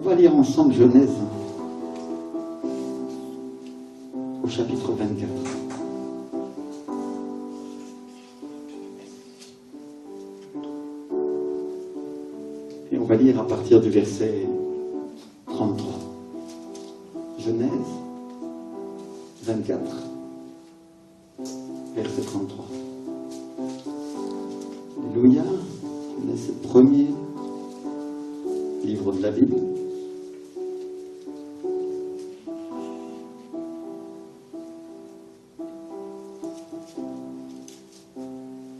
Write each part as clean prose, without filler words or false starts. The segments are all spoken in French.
va lire ensemble Genèse au chapitre 24. Et on va lire à partir du verset 33. Genèse 24, verset 33. Alléluia. Genèse, c'est le premier livre de la Bible.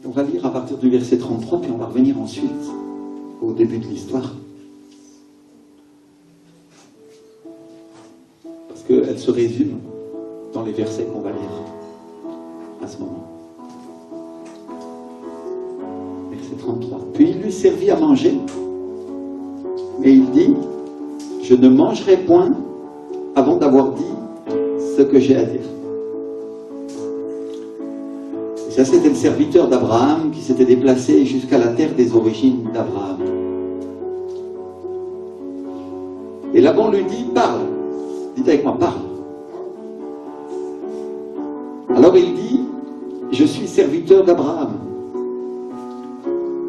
On va lire à partir du verset 33, puis on va revenir ensuite au début de l'histoire. Parce qu'elle se résume dans les versets qu'on va lire à ce moment. Verset 33. Puis il lui servit à manger, mais il dit, je ne mangerai point avant d'avoir dit ce que j'ai à dire. Et ça, c'était le serviteur d'Abraham qui s'était déplacé jusqu'à la terre des origines d'Abraham. Et Laban lui dit, parle. Dites avec moi, parle. Alors il dit, je suis serviteur d'Abraham.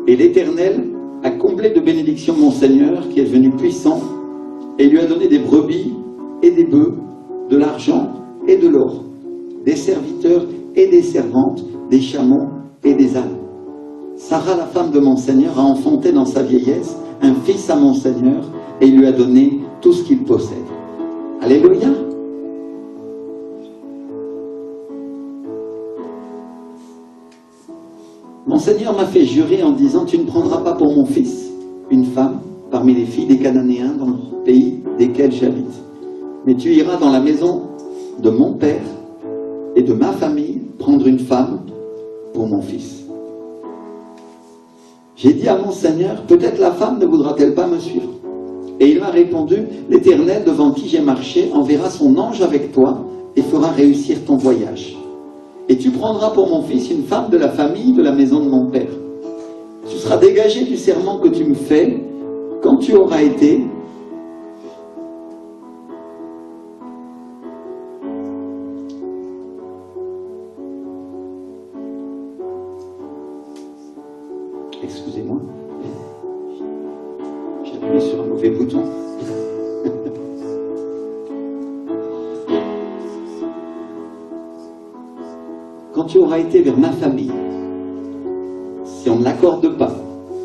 Et l'Éternel a comblé de bénédictions mon Seigneur, qui est devenu puissant, et lui a donné des brebis et des bœufs, de l'argent et de l'or, des serviteurs et des servantes, des chameaux et des ânes. Sarah, la femme de mon Seigneur, a enfanté dans sa vieillesse un fils à mon Seigneur, et il lui a donné tout ce qu'il possède. Alléluia. Mon Seigneur m'a fait jurer en disant, tu ne prendras pas pour mon fils une femme parmi les filles des Cananéens dans le pays desquels j'habite, mais tu iras dans la maison de mon père et de ma famille prendre une femme pour mon fils. J'ai dit à mon Seigneur, peut-être la femme ne voudra-t-elle pas me suivre? Et il m'a répondu, l'Éternel devant qui j'ai marché enverra son ange avec toi et fera réussir ton voyage. Et tu prendras pour mon fils une femme de la famille de la maison de mon père. Tu seras dégagé du serment que tu me fais quand tu auras été excusez-moi, j'ai appuyé sur un mauvais bouton. Quand tu auras été vers ma famille, si on ne l'accorde pas,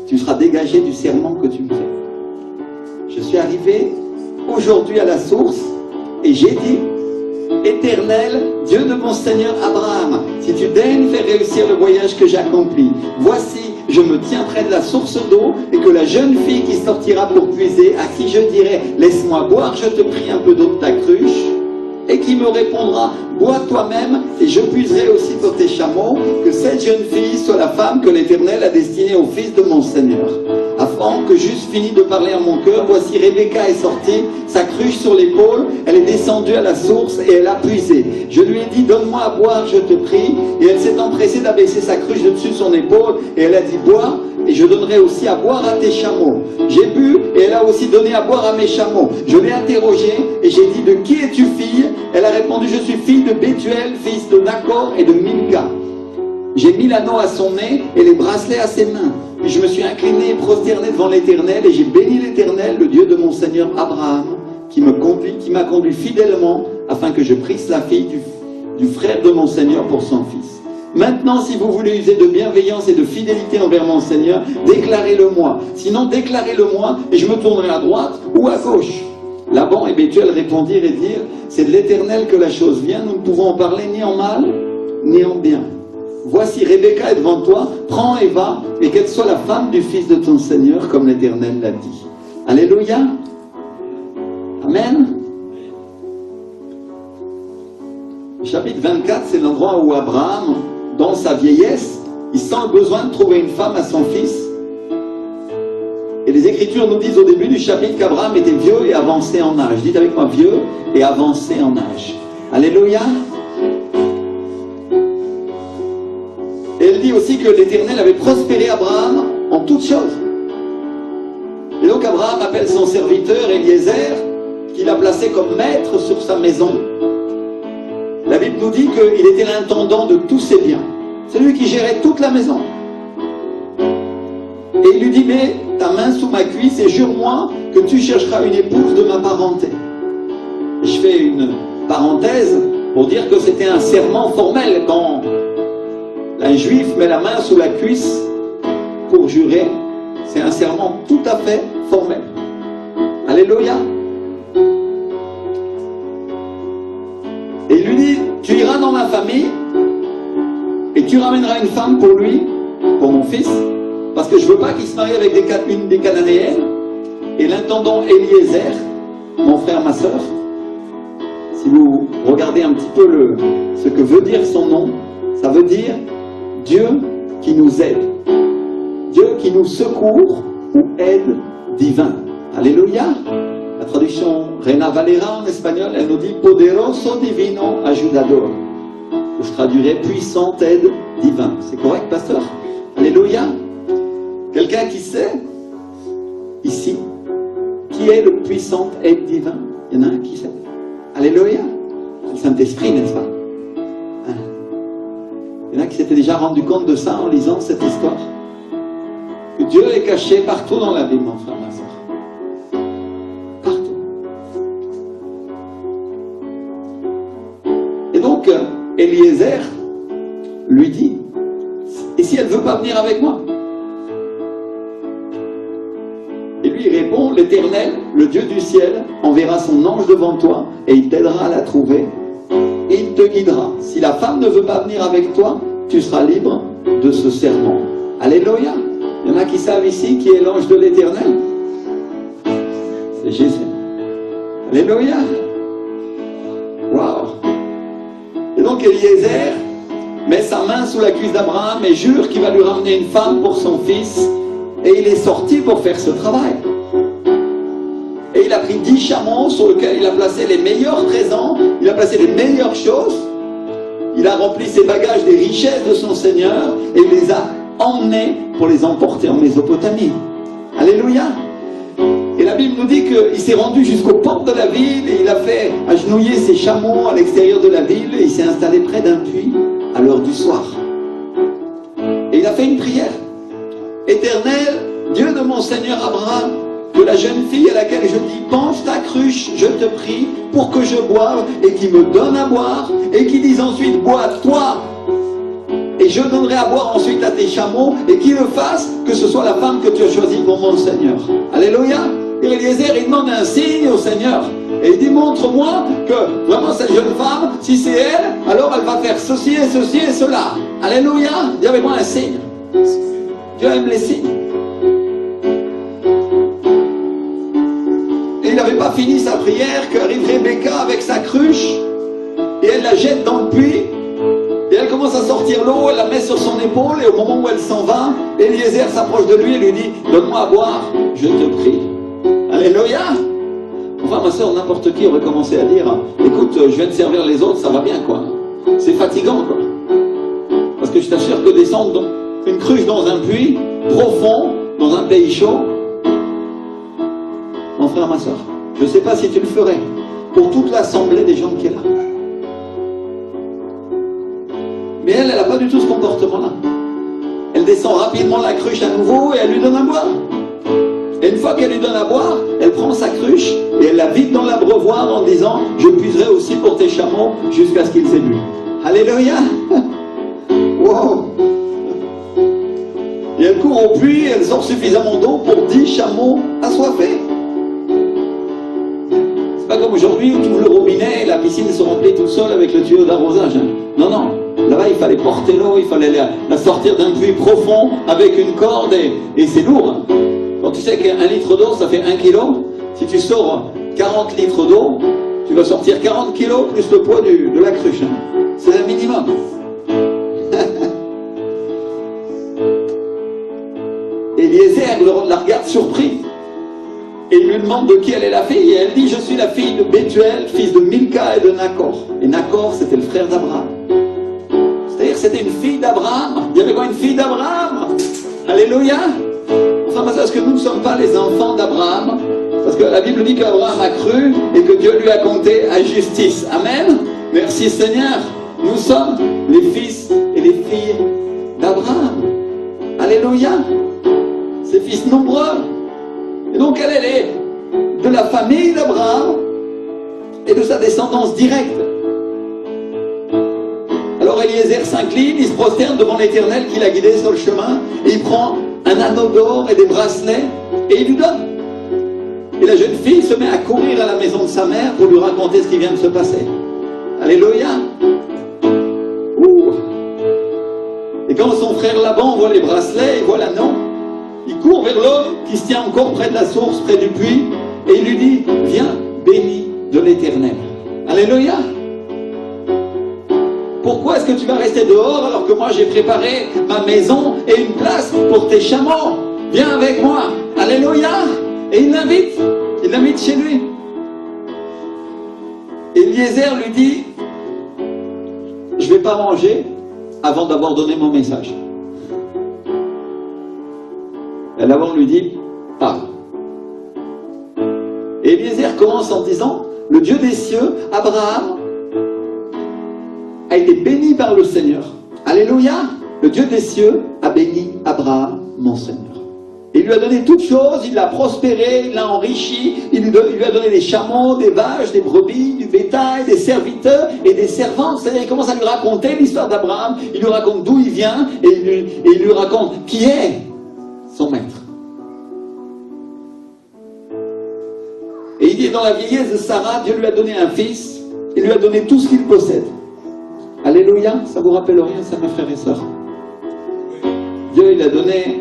tu seras dégagé du serment que tu me fais. Je suis arrivé aujourd'hui à la source et j'ai dit, Éternel, Dieu de mon Seigneur Abraham, si tu daignes faire réussir le voyage que j'accomplis, voici, je me tiens près de la source d'eau et que la jeune fille qui sortira pour puiser, à qui je dirai, laisse-moi boire, je te prie un peu d'eau de ta cruche, et qui me répondra, bois toi-même et je puiserai aussi pour tes chameaux, que cette jeune fille soit la femme que l'Éternel a destinée au fils de mon Seigneur. Avant que j'eusse fini de parler à mon cœur, voici Rebecca est sortie, sa cruche sur l'épaule, elle est descendue à la source et elle a puisé. Je lui ai dit, donne-moi à boire, je te prie, et elle s'est empressée d'abaisser sa cruche de dessus de son épaule, et elle a dit, bois, et je donnerai aussi à boire à tes chameaux. J'ai bu, et elle a aussi donné à boire à mes chameaux. Je l'ai interrogée, et j'ai dit, de qui es-tu fille? Elle a répondu, je suis fille de Bethuel, fils de Nacor et de Milka. J'ai mis l'anneau à son nez et les bracelets à ses mains. Puis je me suis incliné et prosterné devant l'Éternel, et j'ai béni l'Éternel, le Dieu de mon Seigneur Abraham, qui m'a conduit fidèlement, afin que je prisse la fille du frère de mon Seigneur pour son fils. Maintenant, si vous voulez user de bienveillance et de fidélité envers mon Seigneur, déclarez-le-moi. Sinon, déclarez-le-moi, et je me tournerai à droite ou à gauche. Laban et Bethuel répondirent et dirent, c'est de l'Éternel que la chose vient, nous ne pouvons en parler ni en mal, ni en bien. Voici, Rebecca est devant toi, prends et va, et qu'elle soit la femme du fils de ton Seigneur, comme l'Éternel l'a dit. Alléluia. Amen. Le chapitre 24, c'est l'endroit où Abraham, dans sa vieillesse, il sent le besoin de trouver une femme à son fils. Et les Écritures nous disent au début du chapitre qu'Abraham était vieux et avancé en âge. Dites avec moi, vieux et avancé en âge. Alléluia. Et elle dit aussi que l'Éternel avait prospéré Abraham en toutes choses. Et donc Abraham appelle son serviteur Eliezer, qu'il a placé comme maître sur sa maison. La Bible nous dit qu'il était l'intendant de tous ses biens. C'est lui qui gérait toute la maison. Et il lui dit, mets ta main sous ma cuisse et jure-moi que tu chercheras une épouse de ma parenté. Et je fais une parenthèse pour dire que c'était un serment formel. Quand un juif met la main sous la cuisse pour jurer, c'est un serment tout à fait formel. Alléluia. Et il lui dit, tu iras dans ma famille et tu ramèneras une femme pour lui, pour mon fils, parce que je ne veux pas qu'il se marie avec une des Cananéennes. Et l'intendant Eliezer, mon frère, ma soeur, si vous regardez un petit peu ce que veut dire son nom, ça veut dire Dieu qui nous aide, Dieu qui nous secourt ou aide divin. Alléluia. La traduction Reina Valera en espagnol, elle nous dit Poderoso Divino Ayudador. Je traduirais puissante aide divin. C'est correct, pasteur? Alléluia. Quelqu'un qui sait, ici, qui est le puissante aide divin? Il y en a un qui sait. Alléluia. C'est le Saint-Esprit, n'est-ce pas? Hein? Il y en a qui s'étaient déjà rendu compte de ça en lisant cette histoire. Que Dieu est caché partout dans la Bible, mon frère, ma soeur. Partout. Et donc, Eliezer lui dit, et si elle ne veut pas venir avec moi? Et lui il répond, l'Éternel, le Dieu du ciel, enverra son ange devant toi et il t'aidera à la trouver et il te guidera. Si la femme ne veut pas venir avec toi, tu seras libre de ce serment. Alléluia. Il y en a qui savent ici qui est l'ange de l'Éternel? C'est Jésus. Alléluia. Waouh. Et donc Eliezer met sa main sous la cuisse d'Abraham et jure qu'il va lui ramener une femme pour son fils. Et il est sorti pour faire ce travail. Et il a pris 10 chameaux sur lesquels il a placé les meilleurs présents, il a placé les meilleures choses. Il a rempli ses bagages des richesses de son Seigneur et il les a emmenés pour les emporter en Mésopotamie. Alléluia. Et la Bible nous dit qu'il s'est rendu jusqu'aux portes de la ville et il a fait agenouiller ses chameaux à l'extérieur de la ville et il s'est installé près d'un puits à l'heure du soir. Et il a fait une prière. Éternel, Dieu de mon Seigneur Abraham, que la jeune fille à laquelle je dis penche ta cruche, je te prie, pour que je boive et qui me donne à boire, et qui dise ensuite bois toi, et je donnerai à boire ensuite à tes chameaux, et qui le fasse, que ce soit la femme que tu as choisie pour mon Seigneur. Alléluia. Et Eliezer, il demande un signe au Seigneur, et il dit montre-moi que vraiment cette jeune femme, si c'est elle, alors elle va faire ceci et cela. Alléluia. Dis avec moi un signe. Dieu aime les signes. Et il n'avait pas fini sa prière qu'arrive Rebecca avec sa cruche et elle la jette dans le puits et elle commence à sortir l'eau, elle la met sur son épaule et au moment où elle s'en va, Eliezer s'approche de lui et lui dit donne-moi à boire, je te prie. Alléluia. Enfin ma soeur, n'importe qui aurait commencé à dire écoute, je viens de servir les autres, ça va bien quoi. C'est fatigant quoi. Parce que je t'assure que descendre une cruche dans un puits profond, dans un pays chaud, mon frère, ma soeur, je ne sais pas si tu le ferais pour toute l'assemblée des gens qui est là. Mais elle n'a pas du tout ce comportement-là. Elle descend rapidement la cruche à nouveau et elle lui donne à boire. Et une fois qu'elle lui donne à boire, elle prend sa cruche et elle la vide dans l'abreuvoir en disant « Je puiserai aussi pour tes chameaux jusqu'à ce qu'ils aient bu. » Alléluia. Wow. Et elle court au puits, elle sort suffisamment d'eau pour 10 chameaux assoiffés. C'est pas comme aujourd'hui où tu ouvres le robinet et la piscine se remplit toute seule avec le tuyau d'arrosage. Non, non. Là-bas, il fallait porter l'eau, il fallait la sortir d'un puits profond avec une corde et c'est lourd. Quand tu sais qu'un litre d'eau, ça fait 1 kilo, si tu sors 40 litres d'eau, tu vas sortir 40 kilos plus le poids de la cruche. C'est un minimum. Eliezer la regarde surpris et il lui demande de qui elle est la fille et elle dit je suis la fille de Bethuel, fils de Milka et de Nacor. Et Nacor c'était le frère d'Abraham. C'est-à-dire c'était une fille d'Abraham. Il y avait quoi, une fille d'Abraham? Alléluia. frères et sœurs, est-ce que nous ne sommes pas les enfants d'Abraham? Parce que la Bible dit qu'Abraham a cru et que Dieu lui a compté à justice. Amen. Merci Seigneur. Nous sommes les fils et les filles d'Abraham. Alléluia. Ces fils nombreux. Et donc elle est de la famille d'Abraham et de sa descendance directe. Alors Eliezer s'incline, il se prosterne devant l'Éternel qui l'a guidé sur le chemin, et il prend un anneau d'or et des bracelets et il lui donne. Et la jeune fille se met à courir à la maison de sa mère pour lui raconter ce qui vient de se passer. Alléluia. Ouh. Et quand son frère Laban voit les bracelets, il voit l'anneau, il court vers l'homme qui se tient encore près de la source, près du puits, et il lui dit, viens, béni de l'Éternel. Alléluia. Pourquoi est-ce que tu vas rester dehors alors que moi j'ai préparé ma maison et une place pour tes chameaux? Viens avec moi. Alléluia. Et il l'invite chez lui. Et Eliezer lui dit, je ne vais pas manger avant d'avoir donné mon message. Et Laban lui dit, parle. Et Eliezer commence en disant, le Dieu des cieux, Abraham, a été béni par le Seigneur. Alléluia. Le Dieu des cieux a béni Abraham, mon Seigneur. Il lui a donné toutes choses, il l'a prospéré, il l'a enrichi, il lui a donné des chameaux, des vaches, des brebis, du bétail, des serviteurs et des servantes. C'est-à-dire, il commence à lui raconter l'histoire d'Abraham, il lui raconte d'où il vient et il lui raconte qui est son maître. Et il dit, dans la vieillesse de Sarah, Dieu lui a donné un fils, il lui a donné tout ce qu'il possède. Alléluia, ça vous rappelle rien, ça, mes frères et sœurs? Dieu, il a donné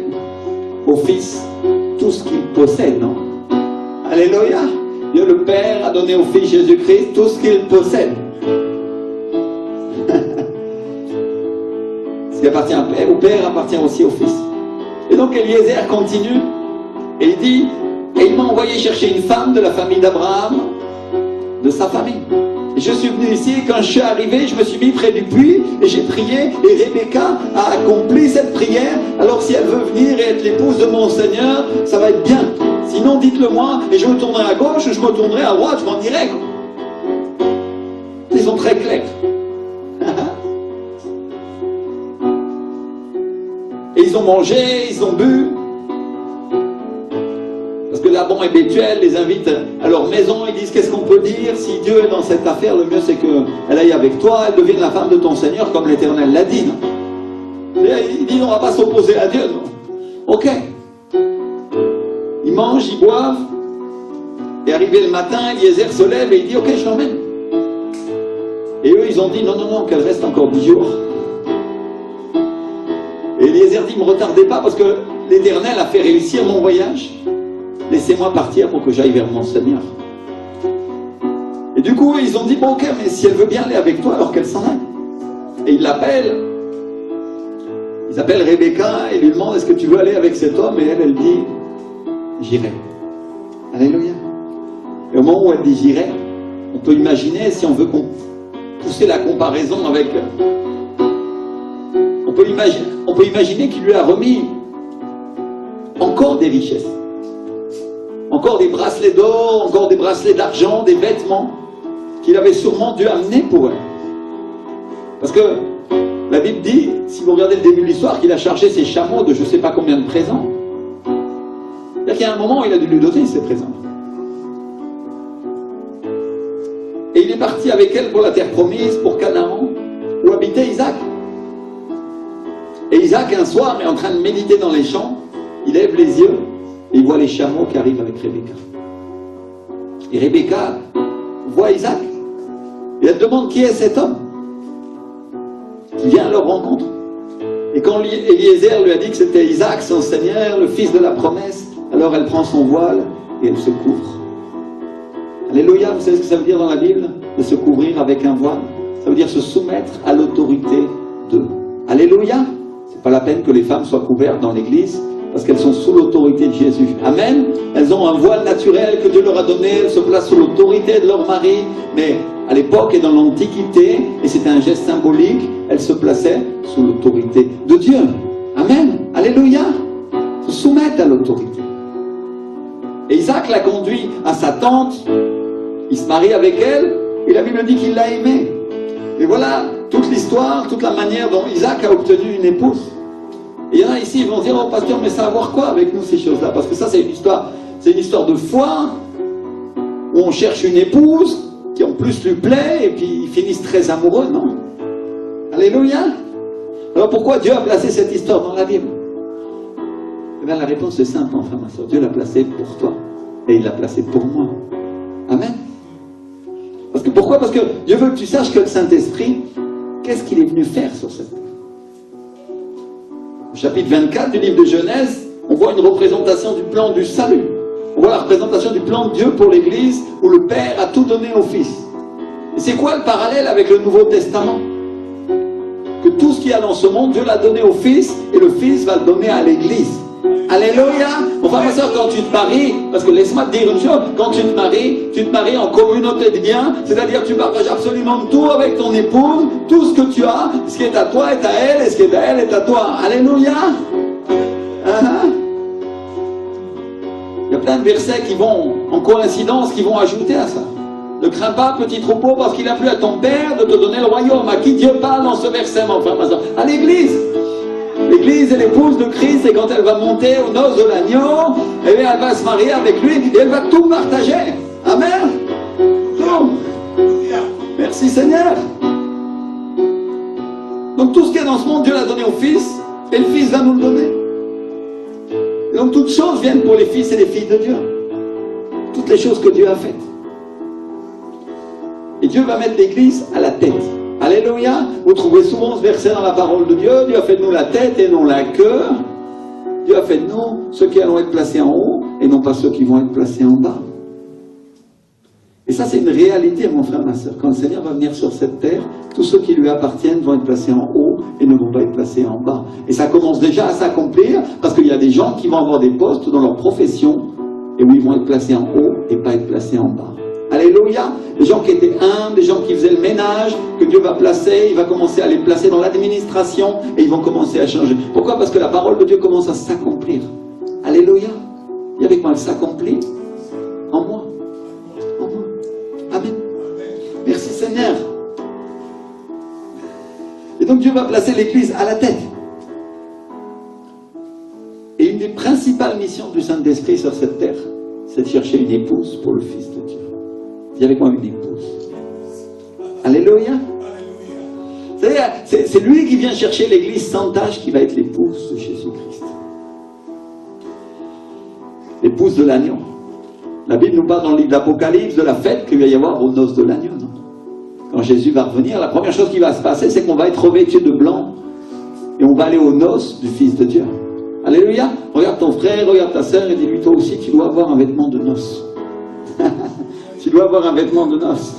au Fils tout ce qu'il possède, non? Alléluia. Dieu le Père a donné au Fils Jésus-Christ tout ce qu'il possède. Ce qui appartient au Père appartient aussi au Fils. Et donc Eliezer continue et il dit, et il m'a envoyé chercher une femme de la famille d'Abraham, de sa famille. Et je suis venu ici et quand je suis arrivé, je me suis mis près du puits et j'ai prié et Rebecca a accompli cette prière. Alors si elle veut venir et être l'épouse de mon Seigneur, ça va être bien. Sinon dites-le moi et je me tournerai à gauche, je me tournerai à droite, je m'en dirai. Ils sont très clairs. Et ils ont mangé, ils ont bu. Parce que Laban et Bethuel les invitent à leur maison, ils disent qu'est-ce qu'on peut dire, si Dieu est dans cette affaire, le mieux c'est qu'elle aille avec toi, elle devienne la femme de ton Seigneur comme l'Éternel l'a dit. Non? Ils disent on ne va pas s'opposer à Dieu. Non? Ok. Ils mangent, ils boivent, et arrivé le matin, Eliezer se lève et il dit ok je l'emmène. Et eux ils ont dit non, qu'elle reste encore 10 jours. Et Eliezer dit ne me retardez pas parce que l'Éternel a fait réussir mon voyage. Laissez-moi partir pour que j'aille vers mon Seigneur. Et du coup, ils ont dit, bon ok, mais si elle veut bien aller avec toi, alors qu'elle s'en aille. Et ils l'appellent. Ils appellent Rebecca et lui demandent, est-ce que tu veux aller avec cet homme? Et elle dit, j'irai. Alléluia. Et au moment où elle dit j'irai, on peut imaginer, si on veut pousser la comparaison avec... On peut imaginer qu'il lui a remis encore des richesses. Encore des bracelets d'or, encore des bracelets d'argent, des vêtements qu'il avait sûrement dû amener pour elle. Parce que la Bible dit, si vous regardez le début de l'histoire, qu'il a chargé ses chameaux de je ne sais pas combien de présents. C'est-à-dire qu'il y a un moment où il a dû lui donner ces présents. Et il est parti avec elle pour la terre promise, pour Canaan, où habitait Isaac. Et Isaac, un soir, est en train de méditer dans les champs, il lève les yeux, et il voit les chameaux qui arrivent avec Rebecca. Et Rebecca voit Isaac. Et elle demande qui est cet homme qui vient à leur rencontre. Et quand Eliezer lui a dit que c'était Isaac, son Seigneur, le fils de la promesse, alors elle prend son voile et elle se couvre. Alléluia, vous savez ce que ça veut dire dans la Bible? De se couvrir avec un voile. Ça veut dire se soumettre à l'autorité de. Alléluia. C'est pas la peine que les femmes soient couvertes dans l'église, parce qu'elles sont sous l'autorité de Jésus. Amen. Elles ont un voile naturel que Dieu leur a donné, elles se placent sous l'autorité de leur mari, mais à l'époque et dans l'Antiquité, et c'était un geste symbolique, elles se plaçaient sous l'autorité de Dieu. Amen. Alléluia. se soumettre à l'autorité. Et Isaac l'a conduit à sa tante, il se marie avec elle, et la Bible dit qu'il l'a aimée. Et voilà toute l'histoire, toute la manière dont Isaac a obtenu une épouse. Et il y en a ici, ils vont dire, oh pasteur, mais ça a à voir quoi avec nous ces choses-là? Parce que ça c'est une histoire de foi, où on cherche une épouse, qui en plus lui plaît, et puis ils finissent très amoureux, non? Alléluia! Alors pourquoi Dieu a placé cette histoire dans la Bible? Eh bien la réponse est simple, enfin ma soeur, Dieu l'a placée pour toi, et il l'a placée pour moi. Amen. Pourquoi? Parce que Dieu veut que tu saches que le Saint-Esprit, qu'est-ce qu'il est venu faire sur cette terre? Au chapitre 24 du livre de Genèse, on voit une représentation du plan du salut. On voit la représentation du plan de Dieu pour l'Église, où le Père a tout donné au Fils. Et c'est quoi le parallèle avec le Nouveau Testament? Que tout ce qu'il y a dans ce monde, Dieu l'a donné au Fils, et le Fils va le donner à l'Église. Alléluia. Mon frère, ma soeur, quand tu te maries, parce que laisse-moi te dire une chose, quand tu te maries en communauté de biens, c'est-à-dire tu partages absolument tout avec ton épouse, tout ce que tu as, ce qui est à toi est à elle, et ce qui est à elle est à toi. Alléluia. Il y a plein de versets qui vont, en coïncidence, qui vont ajouter à ça. Ne crains pas, petit troupeau, parce qu'il a plu à ton Père de te donner le royaume. À qui Dieu parle dans ce verset, mon frère, ma soeur? À l'Église. L'Église est l'épouse de Christ, et quand elle va monter aux noces de l'agneau, eh bien, elle va se marier avec lui, et elle va tout partager. Amen. Tout. Merci Seigneur. Donc tout ce qu'il y a dans ce monde, Dieu l'a donné au Fils, et le Fils va nous le donner. Et donc toutes choses viennent pour les fils et les filles de Dieu. Toutes les choses que Dieu a faites. Et Dieu va mettre l'Église à la tête. Alléluia. Vous trouvez souvent ce verset dans la parole de Dieu. Dieu a fait de nous la tête et non la queue. Dieu a fait de nous ceux qui allons être placés en haut et non pas ceux qui vont être placés en bas. Et ça c'est une réalité, mon frère, ma soeur. Quand le Seigneur va venir sur cette terre, tous ceux qui lui appartiennent vont être placés en haut et ne vont pas être placés en bas. Et ça commence déjà à s'accomplir parce qu'il y a des gens qui vont avoir des postes dans leur profession et où ils vont être placés en haut et pas être placés en bas. Alléluia. Des gens qui étaient humbles, des gens qui faisaient le ménage, que Dieu va placer, il va commencer à les placer dans l'administration et ils vont commencer à changer. Pourquoi? Parce que la parole de Dieu commence à s'accomplir. Alléluia. Et avec moi, elle s'accomplit en moi. En moi. Amen. Merci Seigneur. Et donc Dieu va placer l'Église à la tête. Et une des principales missions du Saint-Esprit sur cette terre, c'est de chercher une épouse pour le Fils de Dieu. Dis avec moi une épouse. Alléluia. C'est lui qui vient chercher l'Église sans tâche qui va être l'épouse de Jésus-Christ. L'épouse de l'agneau. La Bible nous parle dans le livre d'Apocalypse de la fête qu'il va y avoir aux noces de l'agneau. Quand Jésus va revenir, la première chose qui va se passer, c'est qu'on va être revêtu de blanc et on va aller aux noces du Fils de Dieu. Alléluia. Regarde ton frère, regarde ta sœur et dis-lui, toi aussi, tu dois avoir un vêtement de noces. Tu dois avoir un vêtement de noces.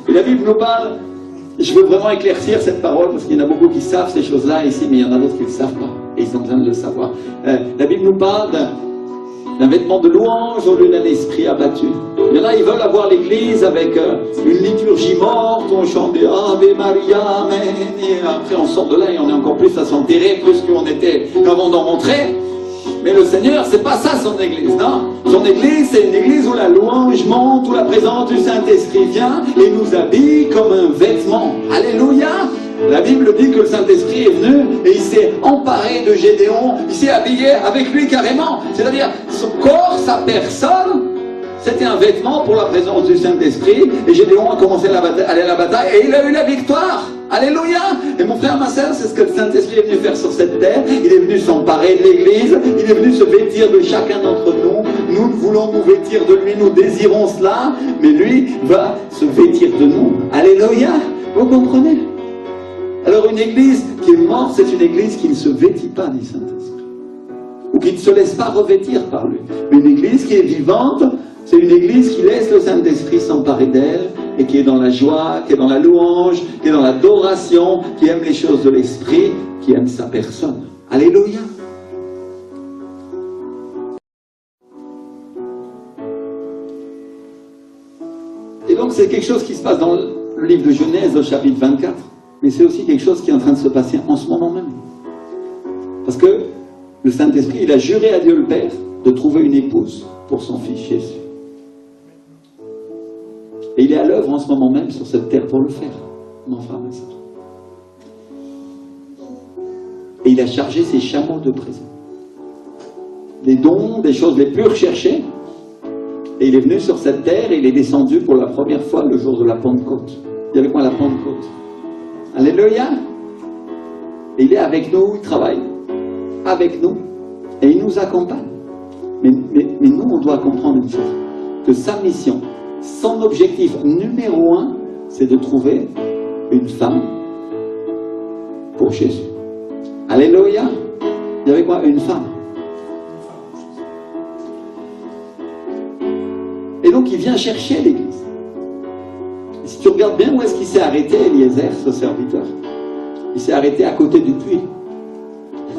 Et la Bible nous parle, je veux vraiment éclaircir cette parole, parce qu'il y en a beaucoup qui savent ces choses-là ici, mais il y en a d'autres qui ne le savent pas, et ils ont besoin de le savoir. La Bible nous parle d'un vêtement de louange au lieu d'un esprit abattu. Il y en a, ils veulent avoir l'église avec une liturgie morte, on chante des Ave Maria, Amen, et après on sort de là et on est encore plus à s'enterrer, plus qu'on était avant d'en rentrer. Mais le Seigneur, c'est pas ça son église, non? Son église, c'est une église où la louange monte, où la présence du Saint-Esprit vient et nous habille comme un vêtement. Alléluia! La Bible dit que le Saint-Esprit est venu et il s'est emparé de Gédéon, il s'est habillé avec lui carrément. C'est-à-dire, son corps, sa personne, c'était un vêtement pour la présence du Saint-Esprit. Et Gédéon a commencé à aller à la bataille et il a eu la victoire. Alléluia. Et mon frère, ma soeur, c'est ce que le Saint-Esprit est venu faire sur cette terre. Il est venu s'emparer de l'Église. Il est venu se vêtir de chacun d'entre nous. Nous voulons nous vêtir de lui, nous désirons cela. Mais lui va se vêtir de nous. Alléluia. Vous comprenez? Alors une église qui est morte, c'est une église qui ne se vêtit pas du Saint-Esprit. Ou qui ne se laisse pas revêtir par lui. Mais une église qui est vivante, c'est une église qui laisse le Saint-Esprit s'emparer d'elle et qui est dans la joie, qui est dans la louange, qui est dans l'adoration, qui aime les choses de l'Esprit, qui aime sa personne. Alléluia. Et donc c'est quelque chose qui se passe dans le livre de Genèse au chapitre 24, mais c'est aussi quelque chose qui est en train de se passer en ce moment même. Parce que le Saint-Esprit, il a juré à Dieu le Père de trouver une épouse pour son fils Jésus. Et il est à l'œuvre en ce moment même sur cette terre pour le faire, mon frère, ma sœur. Et il a chargé ses chameaux de présents. Des dons, des choses les plus recherchées. Et il est venu sur cette terre et il est descendu pour la première fois le jour de la Pentecôte. Il y avait quoi la Pentecôte? Alléluia! Et il est avec nous, il travaille avec nous et il nous accompagne. Mais nous, on doit comprendre une chose, que sa mission, son objectif numéro 1, c'est de trouver une femme pour Jésus. Alléluia! Il y avait quoi? Une femme. Et donc il vient chercher l'église. Et si tu regardes bien où est-ce qu'il s'est arrêté, Eliezer, ce serviteur, il s'est arrêté à côté du puits.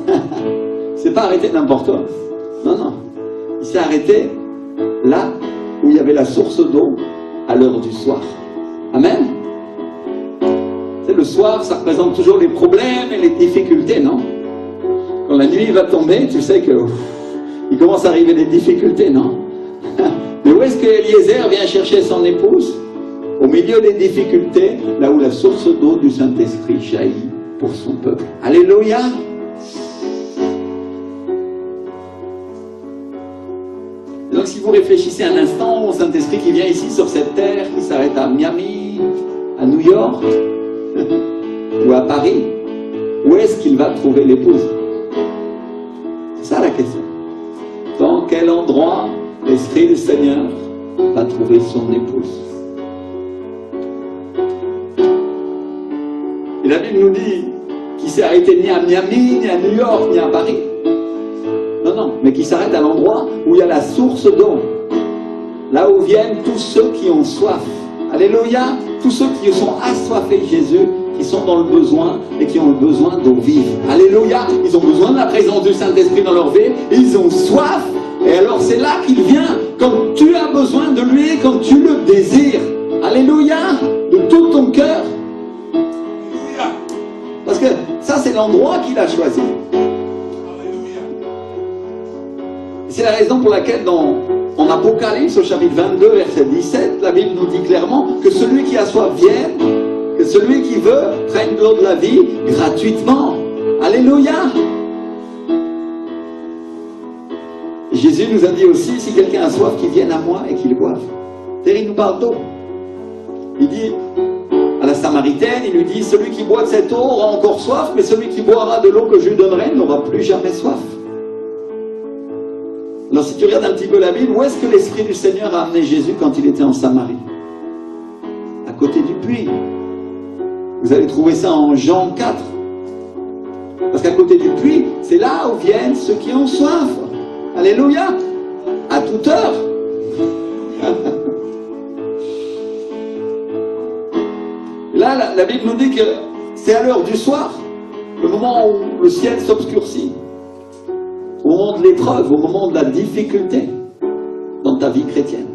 Il ne s'est pas arrêté n'importe où. Non, non. Il s'est arrêté là où il y avait la source d'eau à l'heure du soir. Amen. C'est le soir, ça représente toujours les problèmes et les difficultés, non? Quand la nuit va tomber, tu sais que il commence à arriver des difficultés, non? Mais où est-ce que Eliezer vient chercher son épouse? Au milieu des difficultés, là où la source d'eau du Saint-Esprit jaillit pour son peuple. Alléluia! Donc si vous réfléchissez un instant au Saint-Esprit qui vient ici sur cette terre, qui s'arrête à Miami, à New York, ou à Paris, où est-ce qu'il va trouver l'épouse? C'est ça la question. Dans quel endroit l'Esprit du Seigneur va trouver son épouse? Et la Bible nous dit qu'il s'est arrêté ni à Miami, ni à New York, ni à Paris. Non, non, mais qu'il s'arrête à l'endroit où il y a la source d'eau. Là où viennent tous ceux qui ont soif. Alléluia! Tous ceux qui sont assoiffés de Jésus, qui sont dans le besoin et qui ont le besoin d'eau vive. Alléluia! Ils ont besoin de la présence du Saint-Esprit dans leur vie et ils ont soif. Et alors c'est là qu'il vient, quand tu as besoin de lui, quand tu le désires. Alléluia! De tout ton cœur. Parce que ça, c'est l'endroit qu'il a choisi. C'est la raison pour laquelle en Apocalypse, au chapitre 22, verset 17, la Bible nous dit clairement que celui qui a soif vienne, que celui qui veut prenne de l'eau de la vie gratuitement. Alléluia! Jésus nous a dit aussi, si quelqu'un a soif, qu'il vienne à moi et qu'il boive. C'est-à-dire, il nous parle d'eau. Il dit à la Samaritaine, il lui dit, celui qui boit de cette eau aura encore soif, mais celui qui boira de l'eau que je lui donnerai n'aura plus jamais soif. Alors si tu regardes un petit peu la Bible, où est-ce que l'Esprit du Seigneur a amené Jésus quand il était en Samarie? À côté du puits. Vous allez trouver ça en Jean 4. Parce qu'à côté du puits, c'est là où viennent ceux qui ont soif. Alléluia! À toute heure. Là, la Bible nous dit que c'est à l'heure du soir, le moment où le ciel s'obscurcit, au moment de l'épreuve, au moment de la difficulté dans ta vie chrétienne.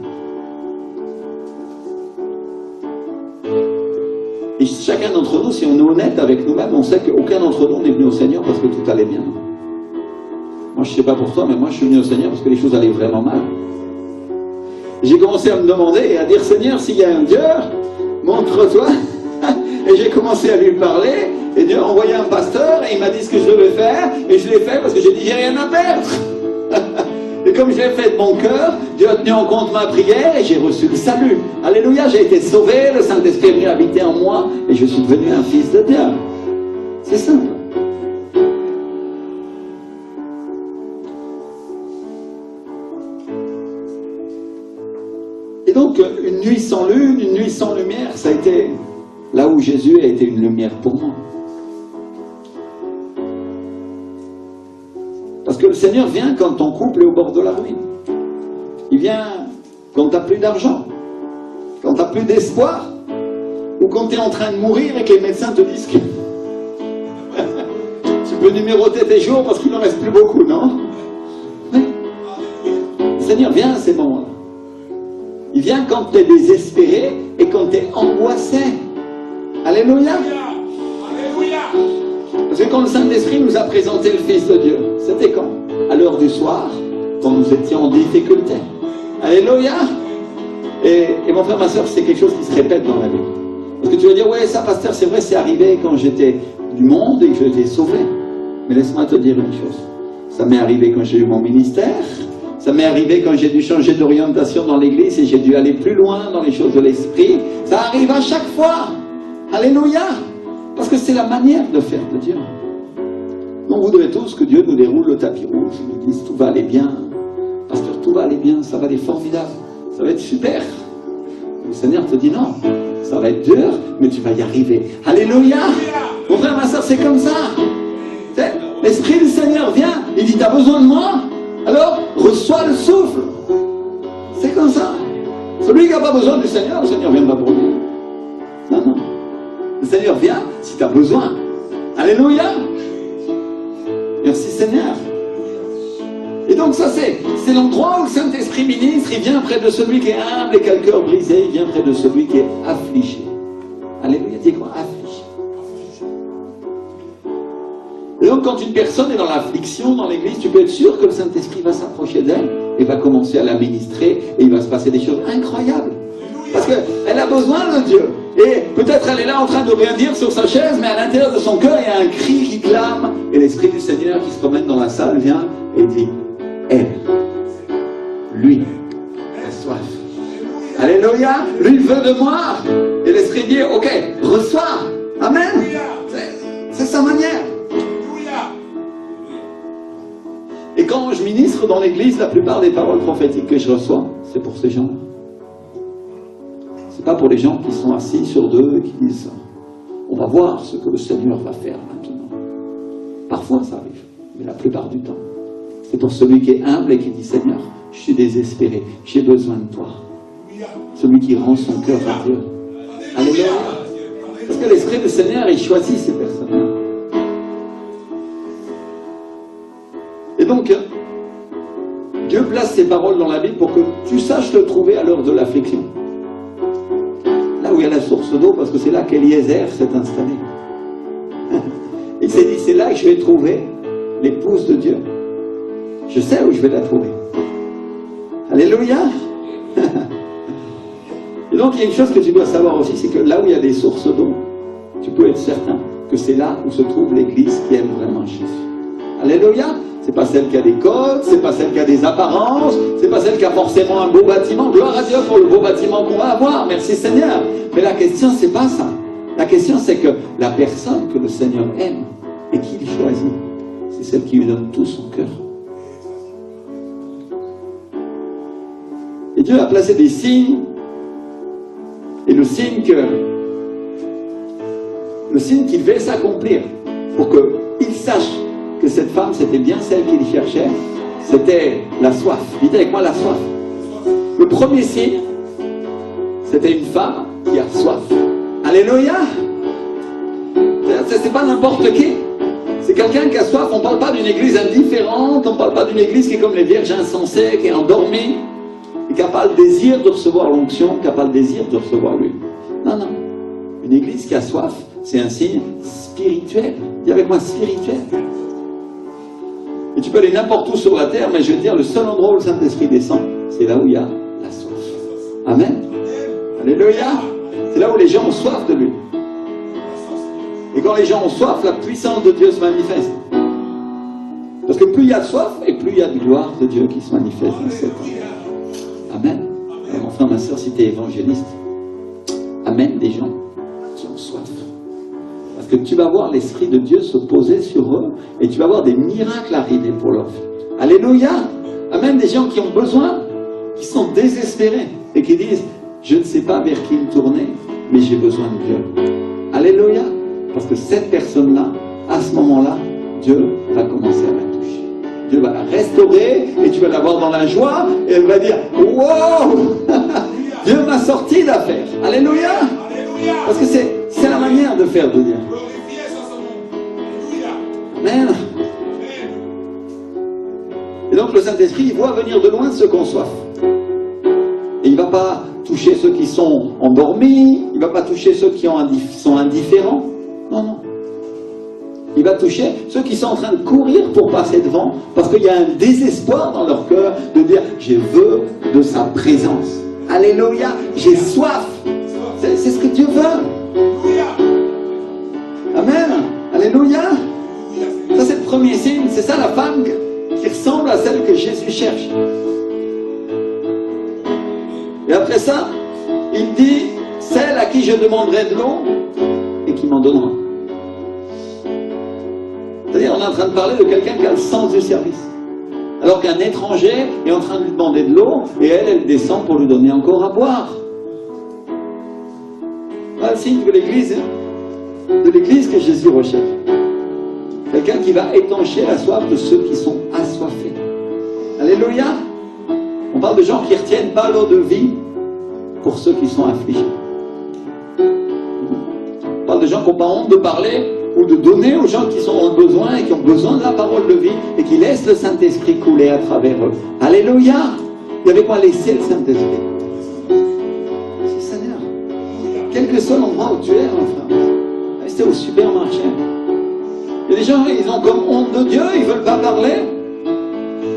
Et chacun d'entre nous, si on est honnête avec nous-mêmes, on sait qu'aucun d'entre nous n'est venu au Seigneur parce que tout allait bien. Moi, je ne sais pas pour toi, mais moi, je suis venu au Seigneur parce que les choses allaient vraiment mal. J'ai commencé à me demander et à dire, Seigneur, s'il y a un Dieu, montre-toi. Et j'ai commencé à lui parler, et Dieu a envoyé un pasteur, et il m'a dit ce que je devais faire, et je l'ai fait parce que j'ai dit, j'ai rien à perdre. Et comme je l'ai fait de mon cœur, Dieu a tenu en compte ma prière, et j'ai reçu le salut. Alléluia, j'ai été sauvé, le Saint-Esprit est venu habiter en moi, et je suis devenu un fils de Dieu. C'est simple. Et donc, une nuit sans lune, une nuit sans lumière, ça a été là où Jésus a été une lumière pour moi. Parce que le Seigneur vient quand ton couple est au bord de la ruine. Il vient quand tu n'as plus d'argent, quand tu n'as plus d'espoir, ou quand tu es en train de mourir et que les médecins te disent que tu peux numéroter tes jours parce qu'il n'en reste plus beaucoup, non? Oui. Le Seigneur vient à ces moments-là. Il vient quand tu es désespéré et quand tu es angoissé. Alléluia. Alléluia. Parce que quand le Saint-Esprit nous a présenté le Fils de Dieu, c'était quand? l'heure du soir, quand nous étions en difficulté. Alléluia. Et mon frère, ma soeur, c'est quelque chose qui se répète dans la Bible. Parce que tu vas dire, ouais, ça, pasteur, c'est vrai, c'est arrivé quand j'étais du monde et que je t'ai sauvé. Mais laisse-moi te dire une chose. Ça m'est arrivé quand j'ai eu mon ministère. Ça m'est arrivé quand j'ai dû changer d'orientation dans l'église et j'ai dû aller plus loin dans les choses de l'esprit. Ça arrive à chaque fois. Alléluia. Parce que c'est la manière de faire de Dieu. Donc vous voudrez tous que Dieu nous déroule le tapis rouge, nous dise tout va aller bien. Pasteur, tout va aller bien, ça va aller formidable, ça va être super. Le Seigneur te dit non, ça va être dur, mais tu vas y arriver. Alléluia. Mon frère, ma soeur, c'est comme ça. L'Esprit du Seigneur vient, il dit, tu as besoin de moi? Alors, reçois le souffle. C'est comme ça. Celui qui n'a pas besoin du Seigneur, le Seigneur ne vient pas pour lui. Non, non. Le Seigneur vient si tu as besoin. Alléluia. Merci Seigneur. Et donc ça c'est l'endroit où le Saint-Esprit ministre, il vient près de celui qui est humble et qui a le cœur brisé, il vient près de celui qui est affligé. Alléluia, dis quoi? Affligé. Et donc quand une personne est dans l'affliction dans l'église, tu peux être sûr que le Saint-Esprit va s'approcher d'elle et va commencer à la ministrer et il va se passer des choses incroyables. Parce qu'elle a besoin de Dieu. Et peut-être elle est là en train de rien dire sur sa chaise, mais à l'intérieur de son cœur, il y a un cri qui clame. Et l'Esprit du Seigneur qui se promène dans la salle vient et dit, elle, lui, a soif. Alléluia, lui veut de moi. Et l'Esprit dit, ok, reçois. Amen. C'est sa manière. Et quand je ministre dans l'église, la plupart des paroles prophétiques que je reçois, c'est pour ces gens-là. C'est pas pour les gens qui sont assis sur deux et qui disent on va voir ce que le Seigneur va faire maintenant. Parfois ça arrive, mais la plupart du temps, c'est pour celui qui est humble et qui dit Seigneur, je suis désespéré, j'ai besoin de toi. Celui qui rend son cœur à Dieu. Alléluia. Parce que l'Esprit du Seigneur, il choisit ces personnes-là. Et donc, Dieu place ses paroles dans la Bible pour que tu saches le trouver à l'heure de l'affliction. Là où il y a la source d'eau, parce que c'est là qu'Eliezer s'est installé. Il s'est dit, c'est là que je vais trouver l'épouse de Dieu. Je sais où je vais la trouver. Alléluia. Et donc il y a une chose que tu dois savoir aussi, c'est que là où il y a des sources d'eau, tu peux être certain que c'est là où se trouve l'église qui aime vraiment Jésus. Alléluia. C'est pas celle qui a des codes, c'est pas celle qui a des apparences, c'est pas celle qui a forcément un beau bâtiment. Gloire à Dieu pour le beau bâtiment qu'on va avoir, merci Seigneur. Mais la question, c'est pas ça. La question, c'est que la personne que le Seigneur aime et qu'il choisit, c'est celle qui lui donne tout son cœur. Et Dieu a placé des signes, et le signe qu'il devait s'accomplir pour qu'il sache que cette femme, c'était bien celle qu'il cherchait, c'était la soif. Dites avec moi la soif. Le premier signe, c'était une femme qui a soif. Alléluia. C'est pas n'importe qui. C'est quelqu'un qui a soif. On ne parle pas d'une église indifférente, on ne parle pas d'une église qui est comme les vierges insensées, qui est endormie, et qui n'a pas le désir de recevoir l'onction, qui n'a pas le désir de recevoir lui. Non, non. Une église qui a soif, c'est un signe spirituel. Dis avec moi spirituel. Et tu peux aller n'importe où sur la terre, mais je vais te dire, le seul endroit où le Saint-Esprit descend, c'est là où il y a la soif. Amen. Alléluia. C'est là où les gens ont soif de lui. Et quand les gens ont soif, la puissance de Dieu se manifeste. Parce que plus il y a de soif, et plus il y a de gloire de Dieu qui se manifeste dans cette terre. Amen. Alors, mon frère, ma soeur, si tu es évangéliste, amène des gens qui ont soif. Parce que tu vas voir l'Esprit de Dieu se poser sur eux et tu vas voir des miracles arriver pour leur vie. Alléluia. Amène des gens qui ont besoin, qui sont désespérés et qui disent, je ne sais pas vers qui me tourner, mais j'ai besoin de Dieu. Alléluia. Parce que cette personne-là, à ce moment-là, Dieu va commencer à la toucher. Dieu va la restaurer et tu vas la voir dans la joie et elle va dire, wow, Dieu m'a sorti d'affaire. Alléluia. Parce que c'est la manière de faire de Dieu. Amen. Et donc le Saint-Esprit, il voit venir de loin ceux qui ont soif. Et il ne va pas toucher ceux qui sont endormis, il ne va pas toucher ceux qui sont indifférents. Non, non. Il va toucher ceux qui sont en train de courir pour passer devant, parce qu'il y a un désespoir dans leur cœur de dire « Je veux de sa présence ». Alléluia, j'ai soif. C'est ce que Dieu veut. Amen. Alléluia. Ça c'est le premier signe. C'est ça la femme qui ressemble à celle que Jésus cherche. Et après ça, il dit « Celle à qui je demanderai de l'eau et qui m'en donnera ». C'est-à-dire, on est en train de parler de quelqu'un qui a le sens du service. Alors qu'un étranger est en train de lui demander de l'eau, et elle descend pour lui donner encore à boire. Voilà le signe de l'église que Jésus recherche. Quelqu'un qui va étancher la soif de ceux qui sont assoiffés. Alléluia. On parle de gens qui ne retiennent pas l'eau de vie pour ceux qui sont affligés. On parle de gens qui n'ont pas honte de parler ou de donner aux gens qui sont dans le besoin et qui ont besoin de la parole de vie et qui laissent le Saint-Esprit couler à travers eux. Alléluia. Il y avait quoi laisser le Saint-Esprit. Seigneur, quel que soit l'endroit où tu es, enfin, c'était au supermarché. Il y a des gens, ils ont comme honte de Dieu, ils ne veulent pas parler.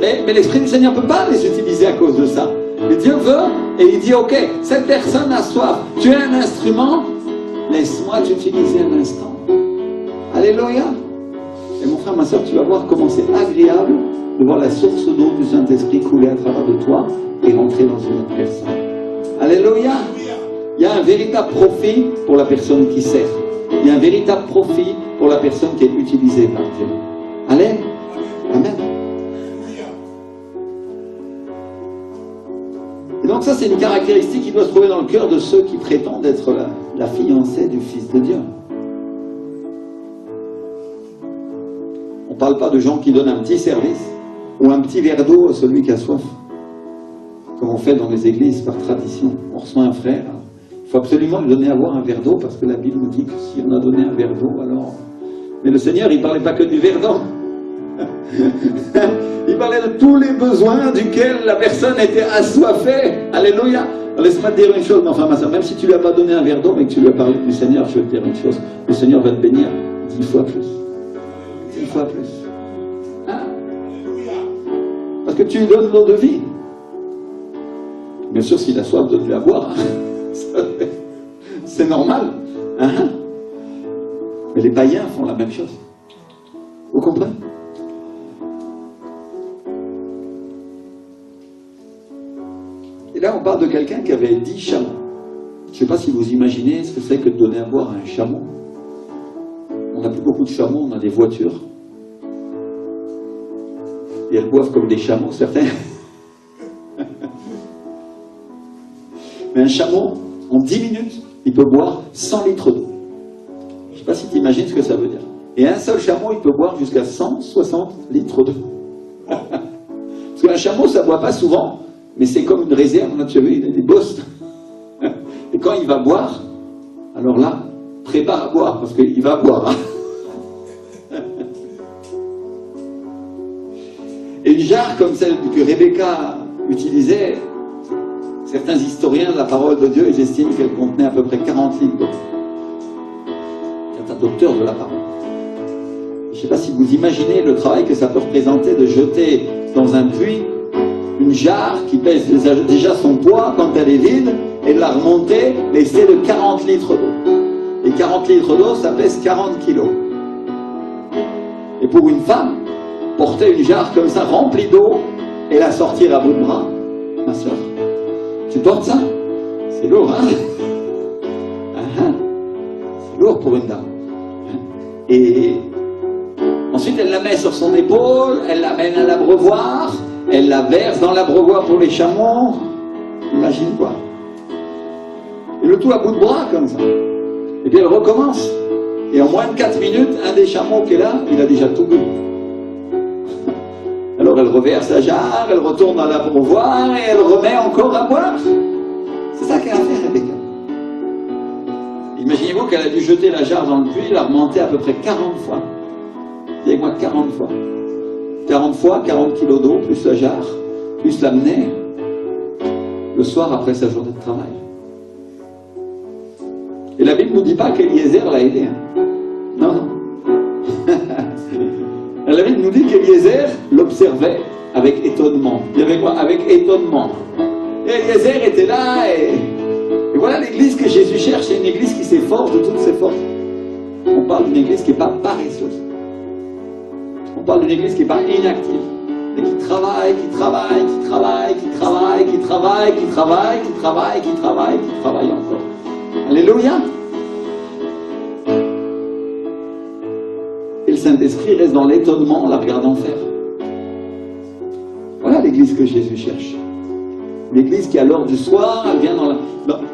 Mais l'Esprit du Seigneur ne peut pas les utiliser à cause de ça. Mais Dieu veut, et il dit, ok, cette personne a soif. Tu es un instrument, laisse-moi t'utiliser un instant. Alléluia. Et mon frère, ma soeur, tu vas voir comment c'est agréable de voir la source d'eau du Saint-Esprit couler à travers de toi et rentrer dans une autre personne. Alléluia. Il y a un véritable profit pour la personne qui sert. Il y a un véritable profit pour la personne qui est utilisée par Dieu. Allez. Amen. Et donc ça, c'est une caractéristique qui doit se trouver dans le cœur de ceux qui prétendent être la fiancée du Fils de Dieu. On ne parle pas de gens qui donnent un petit service ou un petit verre d'eau à celui qui a soif, comme on fait dans les églises par tradition. On reçoit un frère, il faut absolument lui donner à boire un verre d'eau parce que la Bible nous dit que si on a donné un verre d'eau, alors... Mais le Seigneur, il ne parlait pas que du verre d'eau. Il parlait de tous les besoins duquel la personne était assoiffée. Alléluia. Laisse-moi te dire une chose, mon frère, ma soeur, même si tu ne lui as pas donné un verre d'eau, mais que tu lui as parlé du Seigneur, je vais te dire une chose. Le Seigneur va te bénir 10 fois plus. 10 fois plus. Hein? Parce que tu lui donnes l'eau de vie. Bien sûr, s'il a soif, donne-lui à boire. C'est normal. Hein? Mais les païens font la même chose. Vous comprenez? Et là, on parle de quelqu'un qui avait 10 chameaux. Je ne sais pas si vous imaginez ce que c'est que de donner à boire à un chameau. On n'a plus beaucoup de chameaux, on a des voitures. Et elles boivent comme des chameaux, certains. Mais un chameau, en 10 minutes, il peut boire 100 litres d'eau. Je ne sais pas si tu imagines ce que ça veut dire. Et un seul chameau, il peut boire jusqu'à 160 litres d'eau. Parce qu'un chameau, ça ne boit pas souvent, mais c'est comme une réserve. On a déjà vu, il a des bosses. Et quand il va boire, alors là, prépare à boire, parce qu'il va boire. Et une jarre comme celle que Rebecca utilisait, certains historiens de la parole de Dieu, ils estiment qu'elle contenait à peu près 40 litres d'eau. C'est un docteur de la parole. Je ne sais pas si vous imaginez le travail que ça peut représenter de jeter dans un puits une jarre qui pèse déjà son poids quand elle est vide et de la remonter, mais c'est de 40 litres d'eau. Et 40 litres d'eau, ça pèse 40 kilos. Et pour une femme, porter une jarre comme ça remplie d'eau et la sortir à bout de bras, ma soeur, tu portes ça? C'est lourd, hein? C'est lourd pour une dame. Et ensuite, elle la met sur son épaule, elle l'amène à l'abreuvoir, elle la verse dans l'abreuvoir pour les chameaux. Imagine quoi. Et le tout à bout de bras, comme ça. Et puis elle recommence. Et en moins de 4 minutes, un des chameaux qui est là, il a déjà tout bu. Alors elle reverse la jarre, elle retourne dans l'abreuvoir et elle remet encore à boire. C'est ça qu'elle a fait, Rebecca. Imaginez-vous qu'elle a dû jeter la jarre dans le puits, la remonter à peu près 40 fois. Avec moi 40 fois. 40 fois, 40 kilos d'eau, plus la jarre, plus l'amener, le soir après sa journée de travail. Et la Bible ne nous dit pas qu'Eliezer l'a aidé. Hein. Non, non. nous dit qu'Eliezer l'observait avec étonnement. Il y avait quoi? Avec étonnement. Et Eliezer était là, et voilà l'église que Jésus cherche, c'est une église qui s'efforce de toutes ses forces. On parle d'une église qui n'est pas paresseuse. On parle d'une église qui n'est pas inactive, mais qui travaille, qui travaille, qui travaille, qui travaille, qui travaille, qui travaille, qui travaille, qui travaille, qui travaille encore. Alléluia. Et le Saint-Esprit reste dans l'étonnement en la regardant faire. Voilà l'église que Jésus cherche. L'église qui à l'heure du soir, elle vient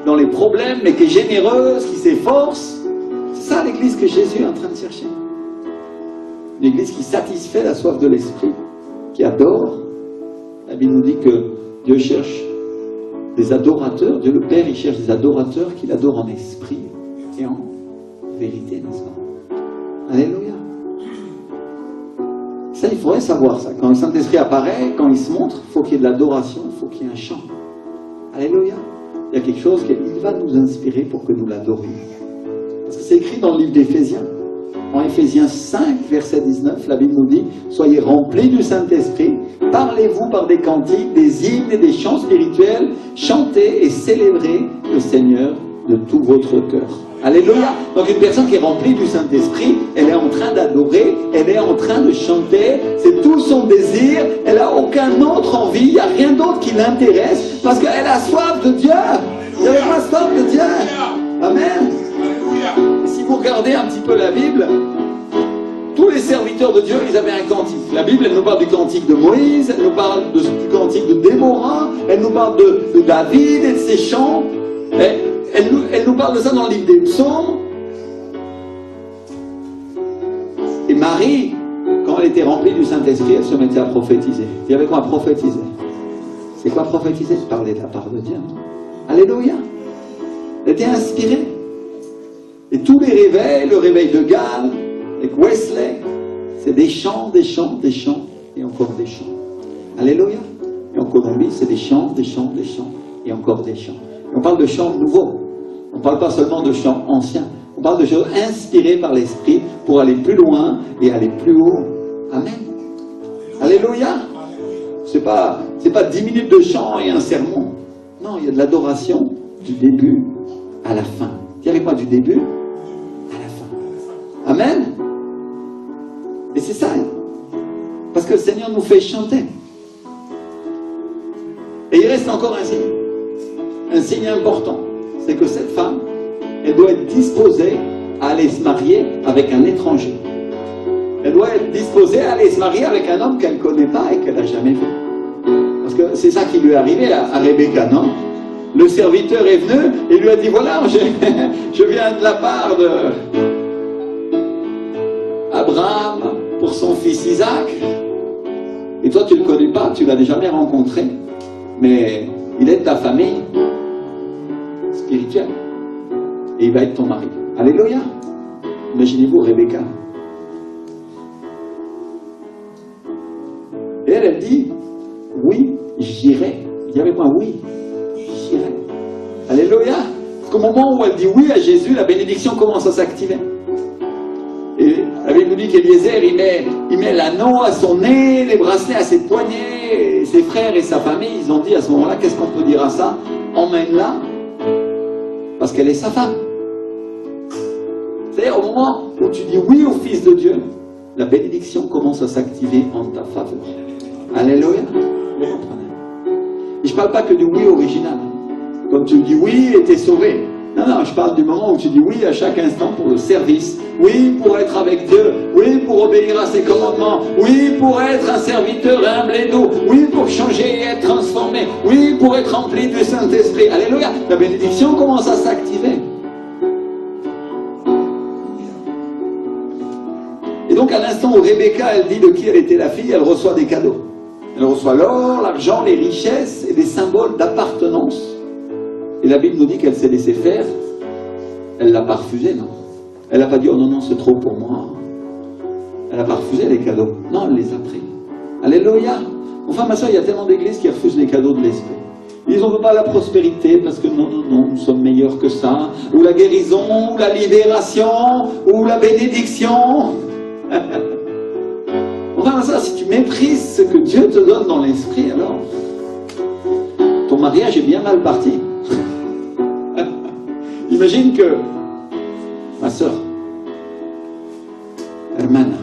dans les problèmes, mais qui est généreuse, qui s'efforce. C'est ça l'église que Jésus est en train de chercher. Une église qui satisfait la soif de l'esprit, qui adore. La Bible nous dit que Dieu cherche des adorateurs. Dieu le Père, il cherche des adorateurs qui l'adorent en esprit et en vérité, n'est-ce pas? Alléluia. Ça, il faudrait savoir ça. Quand le Saint-Esprit apparaît, quand il se montre, il faut qu'il y ait de l'adoration, il faut qu'il y ait un chant. Alléluia. Il y a quelque chose qu'il va nous inspirer pour que nous l'adorions. Parce que c'est écrit dans le livre d'Éphésiens. En Éphésiens 5, verset 19, la Bible nous dit « Soyez remplis du Saint-Esprit, parlez-vous par des cantiques, des hymnes et des chants spirituels, chantez et célébrez le Seigneur de tout votre cœur. » Alléluia. Donc une personne qui est remplie du Saint-Esprit, elle est en train d'adorer, elle est en train de chanter, c'est tout son désir, elle n'a aucun autre envie, il n'y a rien d'autre qui l'intéresse, parce qu'elle a soif de Dieu. Il y a pas soif de Dieu. Amen. Si vous regardez un petit peu la Bible, tous les serviteurs de Dieu, ils avaient un cantique. La Bible, elle nous parle du cantique de Moïse, elle nous parle du cantique de Déborah, elle nous parle de David et de ses chants. Elle nous parle de ça dans le livre des psaumes. Et Marie, quand elle était remplie du Saint-Esprit, elle se mettait à prophétiser. Il y avait quoi à prophétiser? C'est quoi prophétiser? Parler de la part de Dieu. Alléluia. Elle était inspirée. Et tous les réveils, le réveil de Gall, avec Wesley, c'est des chants, des chants, des chants, et encore des chants. Alléluia. Et en Colombie, c'est des chants, des chants, des chants, et encore des chants. Et on parle de chants nouveaux. On ne parle pas seulement de chants anciens. On parle de choses inspirées par l'Esprit pour aller plus loin et aller plus haut. Amen. Alléluia. C'est pas 10 minutes de chant et un sermon. Non, il y a de l'adoration du début à la fin. Il y avait quoi du début à la fin? Amen. Et c'est ça. Parce que le Seigneur nous fait chanter. Et il reste encore un signe. Un signe important. C'est que cette femme, elle doit être disposée à aller se marier avec un étranger. Elle doit être disposée à aller se marier avec un homme qu'elle ne connaît pas et qu'elle n'a jamais vu. Parce que c'est ça qui lui est arrivé à Rebecca, non? Le serviteur est venu et lui a dit, voilà, je viens de la part de Abraham pour son fils Isaac. Et toi, tu ne le connais pas, tu ne l'as jamais rencontré, mais il est de ta famille spirituelle. Et il va être ton mari. Alléluia. Imaginez-vous Rebecca. Et elle dit, oui, j'irai. Il y avait pas oui, j'irai. Alléluia. Parce qu'au moment où elle dit oui à Jésus, la bénédiction commence à s'activer. Et la Bible nous dit qu'Eliezer, il met l'anneau à son nez, les bracelets à ses poignets. Et ses frères et sa famille, ils ont dit à ce moment-là, qu'est-ce qu'on peut dire à ça? Emmène-la, parce qu'elle est sa femme. C'est-à-dire au moment où tu dis oui au Fils de Dieu, la bénédiction commence à s'activer en ta faveur. Alléluia. Vous comprenez? Et je ne parle pas que du oui original. Comme tu dis oui et tu es sauvé. Non, non, je parle du moment où tu dis oui à chaque instant pour le service. Oui pour être avec Dieu. Oui pour obéir à ses commandements. Oui pour être un serviteur humble et doux. Oui pour changer et être transformé. Oui pour être rempli du Saint-Esprit. Alléluia. La bénédiction commence à s'activer. Et donc à l'instant où Rebecca, elle dit de qui elle était la fille, elle reçoit des cadeaux. Elle reçoit l'or, l'argent, les richesses et des symboles d'appartenance. Et la Bible nous dit qu'elle s'est laissée faire. Elle ne l'a pas refusé, non. Elle n'a pas dit, oh non, non, c'est trop pour moi. Elle n'a pas refusé les cadeaux. Non, elle les a pris. Alléluia. Enfin, ma soeur, il y a tellement d'églises qui refusent les cadeaux de l'esprit. Ils n'en veulent pas la prospérité parce que non, non, non, nous sommes meilleurs que ça. Ou la guérison, ou la libération, ou la bénédiction. Enfin, ma soeur, si tu méprises ce que Dieu te donne dans l'esprit, alors ton mariage est bien mal parti. Imagine que, ma soeur, hermana,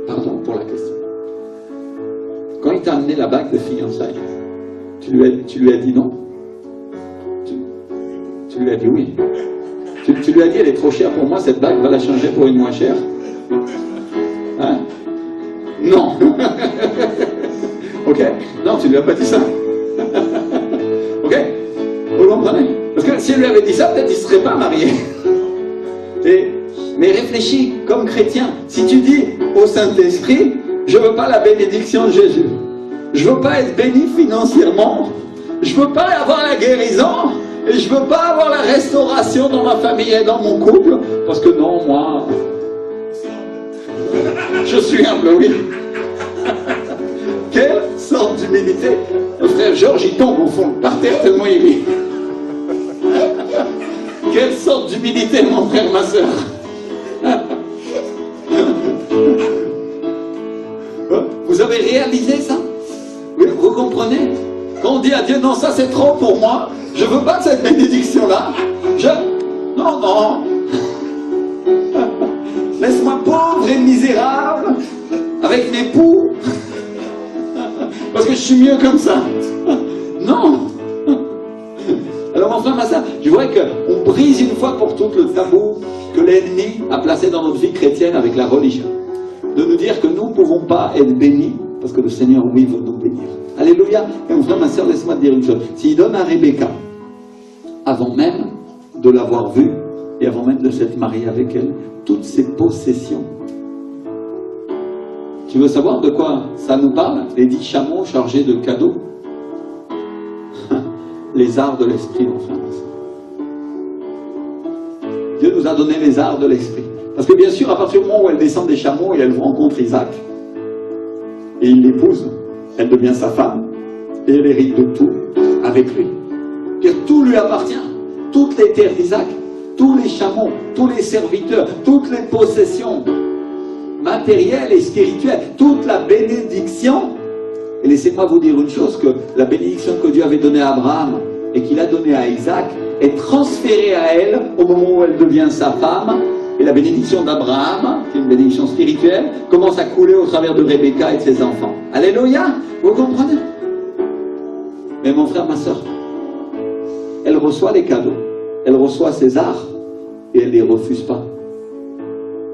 pardon pour la question, quand il t'a amené la bague de fiançailles, tu lui as dit non? Tu lui as dit oui. Tu lui as dit, elle est trop chère pour moi, cette bague, va la changer pour une moins chère. Hein? Non. Ok? Non, tu lui as pas dit ça. Ok? Vous comprenez? Parce que si elle lui avait dit ça, peut-être qu'il ne serait pas marié. Mais réfléchis, comme chrétien, si tu dis au Saint-Esprit, je ne veux pas la bénédiction de Jésus, je ne veux pas être béni financièrement, je ne veux pas avoir la guérison, et je ne veux pas avoir la restauration dans ma famille et dans mon couple, parce que non, moi, je suis humble, oui. Quelle sorte d'humilité. Le frère Georges, il tombe au fond, par terre tellement il rit. Quelle sorte d'humilité, mon frère, ma soeur. Vous avez réalisé ça? Oui, vous comprenez? Quand on dit à Dieu, non, ça c'est trop pour moi, je ne veux pas de cette bénédiction-là. Non, non. Laisse-moi pauvre et misérable, avec mes poux, parce que je suis mieux comme ça. Non. Alors mon frère, ma soeur, je voudrais qu'on brise une fois pour toutes le tabou que l'ennemi a placé dans notre vie chrétienne avec la religion. De nous dire que nous ne pouvons pas être bénis, parce que le Seigneur, oui, veut nous bénir. Alléluia. Et mon frère, ma soeur, laisse-moi te dire une chose. S'il donne à Rebecca, avant même de l'avoir vue, et avant même de s'être marié avec elle, toutes ses possessions. Tu veux savoir de quoi ça nous parle? Les 10 chameaux chargés de cadeaux. Les arts de l'esprit, mon frère. Dieu nous a donné les arts de l'esprit. Parce que bien sûr, à partir du moment où elle descend des chameaux et elle rencontre Isaac, et il l'épouse, elle devient sa femme, et elle hérite de tout avec lui. Car tout lui appartient. Toutes les terres d'Isaac, tous les chameaux, tous les serviteurs, toutes les possessions matérielles et spirituelles, toute la bénédiction. Et laissez-moi vous dire une chose, que la bénédiction que Dieu avait donnée à Abraham et qu'il a donnée à Isaac est transférée à elle au moment où elle devient sa femme. Et la bénédiction d'Abraham, qui est une bénédiction spirituelle, commence à couler au travers de Rebecca et de ses enfants. Alléluia, vous comprenez? Mais mon frère, ma soeur, elle reçoit les cadeaux, elle reçoit ses arts, et elle ne les refuse pas.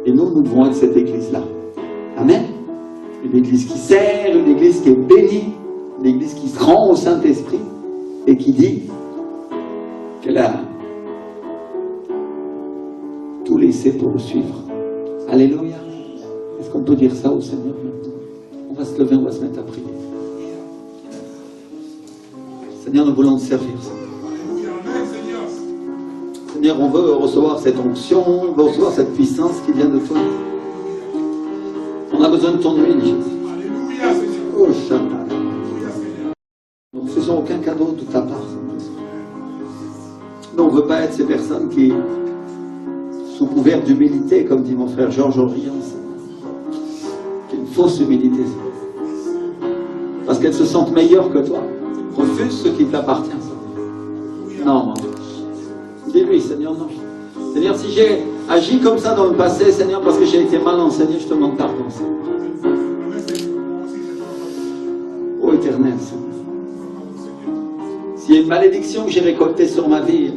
Et nous devons être cette église-là. Amen. Une église qui sert, une église qui est bénie, une église qui se rend au Saint-Esprit, et qui dit qu'elle a tout laissé pour le suivre. Alléluia. Est-ce qu'on peut dire ça au Seigneur maintenant? On va se lever, on va se mettre à prier. Seigneur, nous voulons te servir. Seigneur, on veut recevoir cette onction, on veut recevoir cette puissance qui vient de toi. On a besoin de ton huile, Jésus. Oh, Shabbat. Nous ne faisons aucun cadeau de ta part. Nous, on ne veut pas être ces personnes qui, sous couvert d'humilité, comme dit mon frère Georges Orient, qui est une fausse humilité. Parce qu'elles se sentent meilleures que toi. Refuse ce qui t'appartient. Non, mon Dieu. Dis-lui, Seigneur, non. Seigneur, si j'ai agi comme ça dans le passé, Seigneur, parce que j'ai été mal enseigné, je te demande pardon, Seigneur. Ô Éternel, Seigneur. S'il y a une malédiction que j'ai récoltée sur ma vie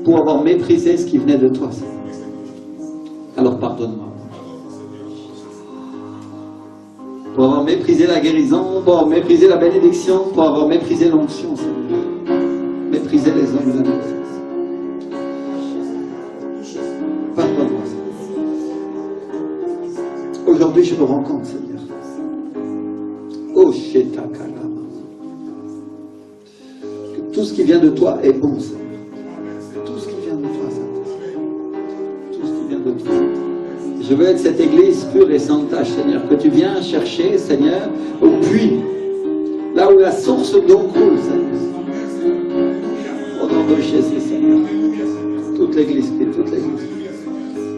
pour avoir méprisé ce qui venait de toi, Seigneur, alors pardonne-moi. Pour avoir méprisé la guérison, pour avoir méprisé la bénédiction, pour avoir méprisé l'onction, Seigneur. Méprisé les hommes de la vie. Pardonne-moi, Seigneur. Aujourd'hui, je me rends compte, Seigneur. Oh, Shetakalama. Que tout ce qui vient de toi est bon, Seigneur. Tout ce qui vient de toi, Seigneur. Tout ce qui vient de toi. Je veux être cette église pure et sans tache, Seigneur, que tu viens chercher, Seigneur, au puits, là où la source d'eau coule, Seigneur. Au nom de Jésus, Seigneur. Toute l'église, toute l'église.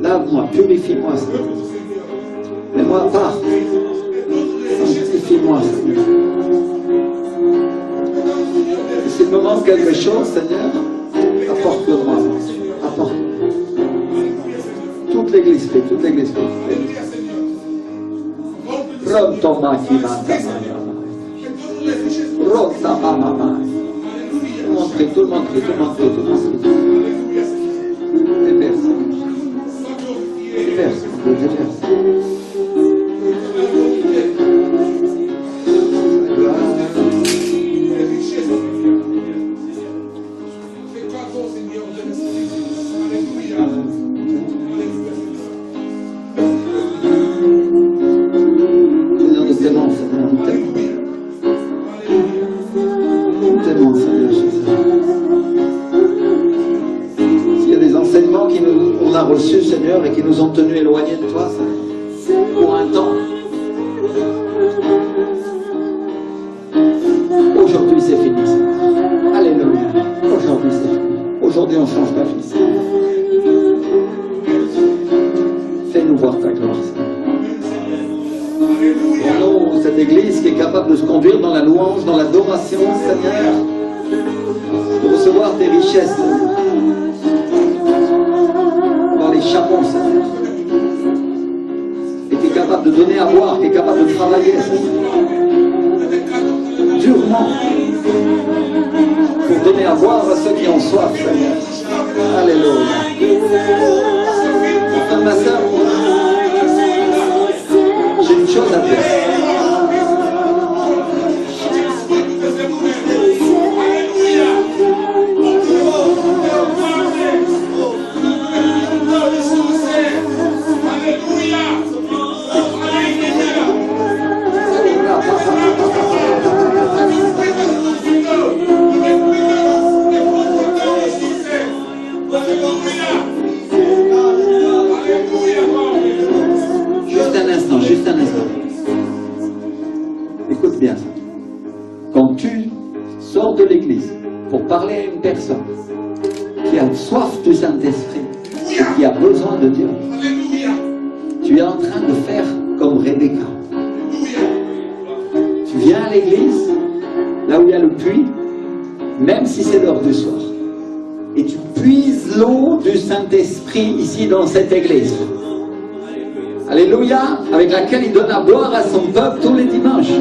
Lave-moi, purifie-moi, Seigneur. Mets-moi ma part. Sanctifie-moi, Seigneur. Et s'il me manque quelque chose, Seigneur, apporte-le-moi. Apporte-le. Toute l'église fait, toute l'église fait. Rontoma qui m'a Rota mama. Tout le monde prie. Déverse. Reçus, Seigneur, et qui nous ont tenus éloignés de toi, pour un temps. Aujourd'hui, c'est fini, Seigneur. Alléluia. Aujourd'hui, c'est fini. Aujourd'hui, on change ta vie, Seigneur. Fais-nous voir ta gloire, Seigneur. Au nom de cette église qui est capable de se conduire dans la louange, dans l'adoration, Seigneur, de recevoir tes richesses, Seigneur. Les chameaux, Seigneur, et qui est capable de donner à boire, qui est capable de travailler, Seigneur, durement, pour donner à boire à ceux qui ont soif, Seigneur. Alléluia. Enfin, ma soeur, j'ai une chose à dire. Juste un instant. Écoute bien ça. Quand tu sors de l'église pour parler à une personne qui a soif du Saint-Esprit et qui a besoin de Dieu, tu es en train de faire comme Rebecca. Tu viens à l'église, là où il y a le puits, même si c'est l'heure du soir, et tu puises l'eau du Saint-Esprit ici dans cette église. Alléluia, avec laquelle il donne à boire à son peuple tous les dimanches.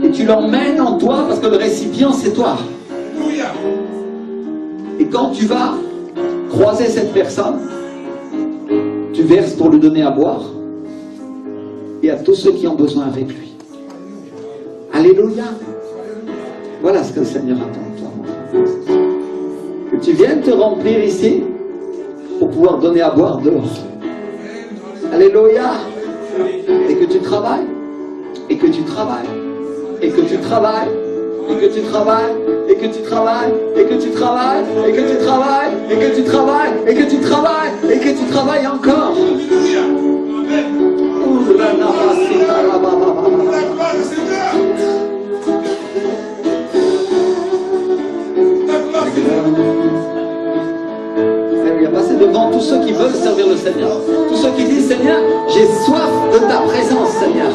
Et tu l'emmènes en toi parce que le récipient c'est toi. Et quand tu vas croiser cette personne, tu verses pour lui donner à boire et à tous ceux qui ont besoin avec lui. Alléluia. Voilà ce que le Seigneur attend de toi, mon frère. Que tu viennes te remplir ici pour pouvoir donner à boire dehors. Alléluia. Et que tu travailles, et que tu travailles, et que tu travailles, et que tu travailles, et que tu travailles, et que tu travailles, et que tu travailles, et que tu travailles, et que tu travailles, et que tu travailles encore. Passez devant tous ceux qui veulent servir le Seigneur. Tous ceux qui disent, Seigneur, j'ai soif de ta présence, Seigneur.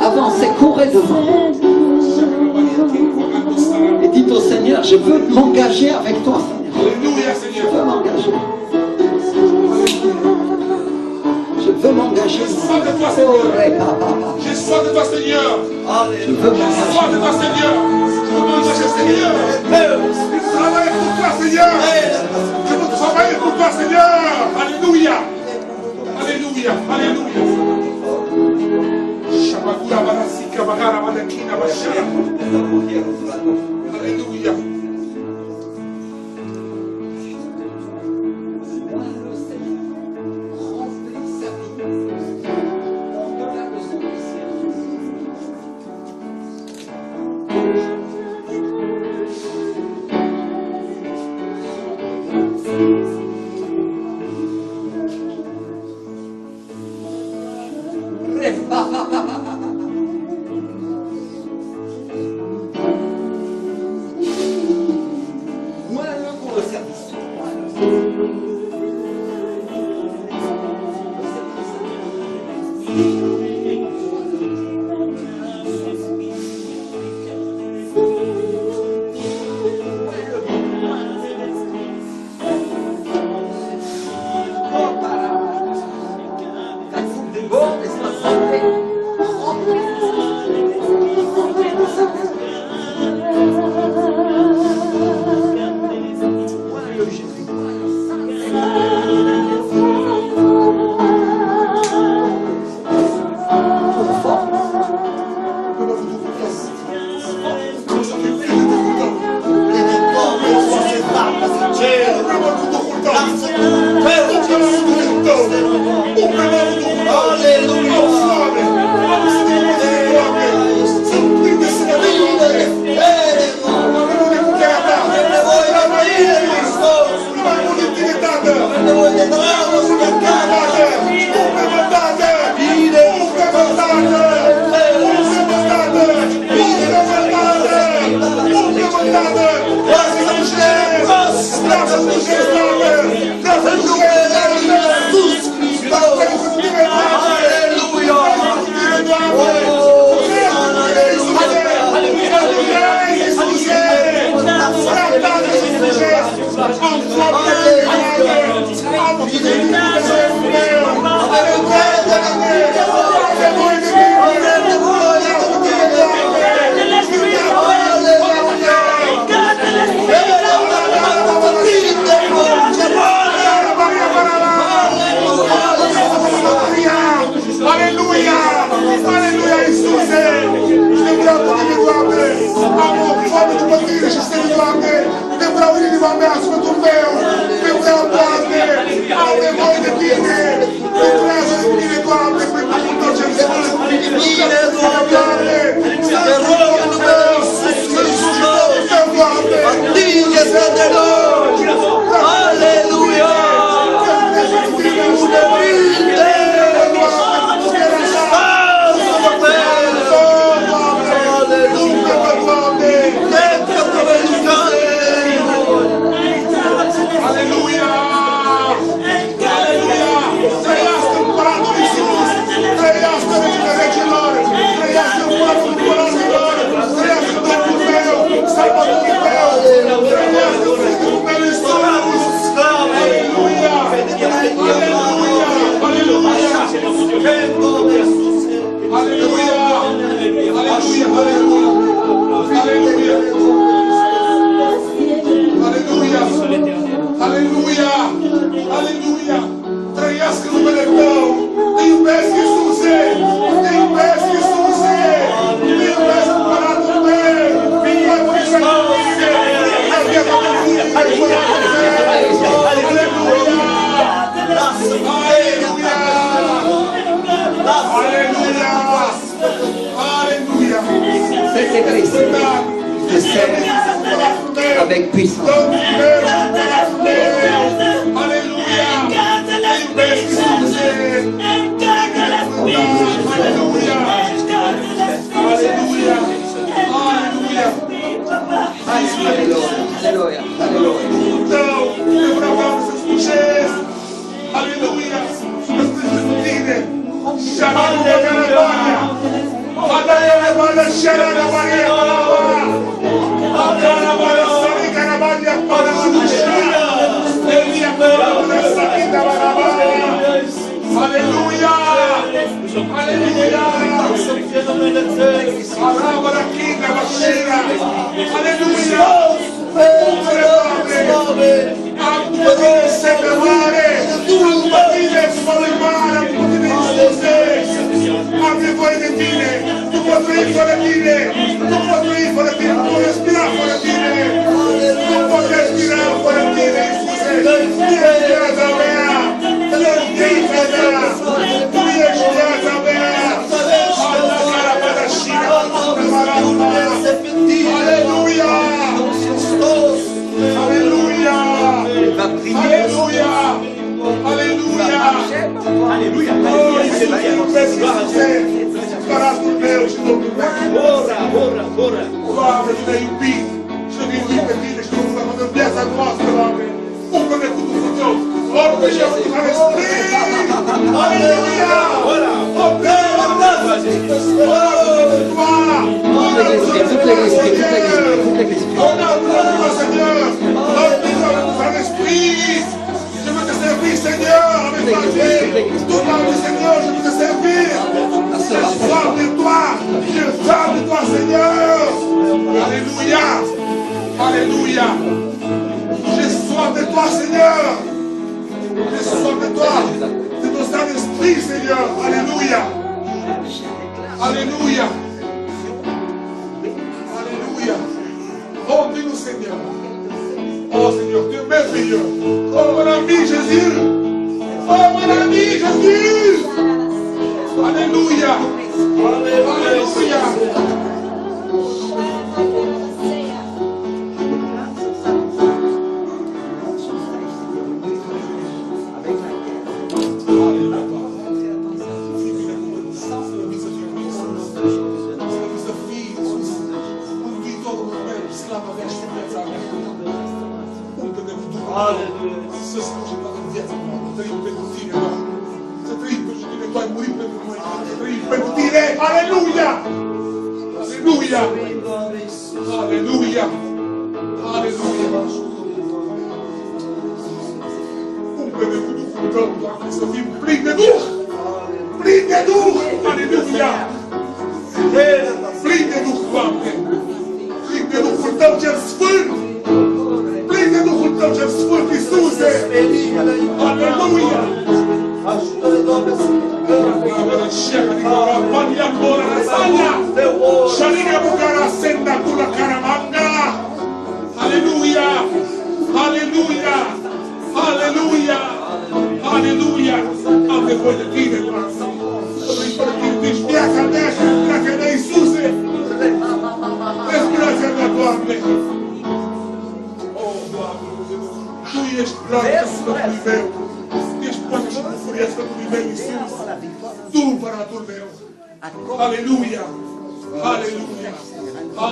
Avancez, courez devant. Et dites au Seigneur, je veux m'engager avec toi, Seigneur. Je veux m'engager. Je veux m'engager. J'ai soif de toi, Seigneur. J'ai soif de toi, Seigneur. Je veux m'engager. J'ai soif de toi, Seigneur. Je veux m'engager, Seigneur. Je veux travailler pour toi, Seigneur. Je veux travailler pour toi, Seigneur. Alléluia. Alléluia. Alléluia. Shabakura barasika bagara badakina bashara. Alléluia. Avec puissance. Alléluia. Ce soir, je dois te dire, c'est triste de dire, c'est triste que je dois mourir de moi. C'est triste de dire, Alléluia. Alléluia. Alléluia. Alléluia. Umple-ne-vous du cuvânt, Doamne, să fim plini de Duh. Plini de Duh. Aleluia. Plini de Duh, Doamne. Plini de Duhul Tău cel Sfânt. Plini de Duhul Tău cel Sfânt, Iisuse. Aleluia. Ajută-ne, Doamne, să Aleluia. Aleluia. Aleluia. Aleluia. Am nevoie de Tine, Doamne. Deci viața mea și viața mea, Iisuse. Respirația mea, Doamne. O, Doamne, Tu ești dragul Sfântului meu. Ești poate și bucuria Sfântului meu, Iisus. Tu, împăratul meu. Aleluia. Aleluia.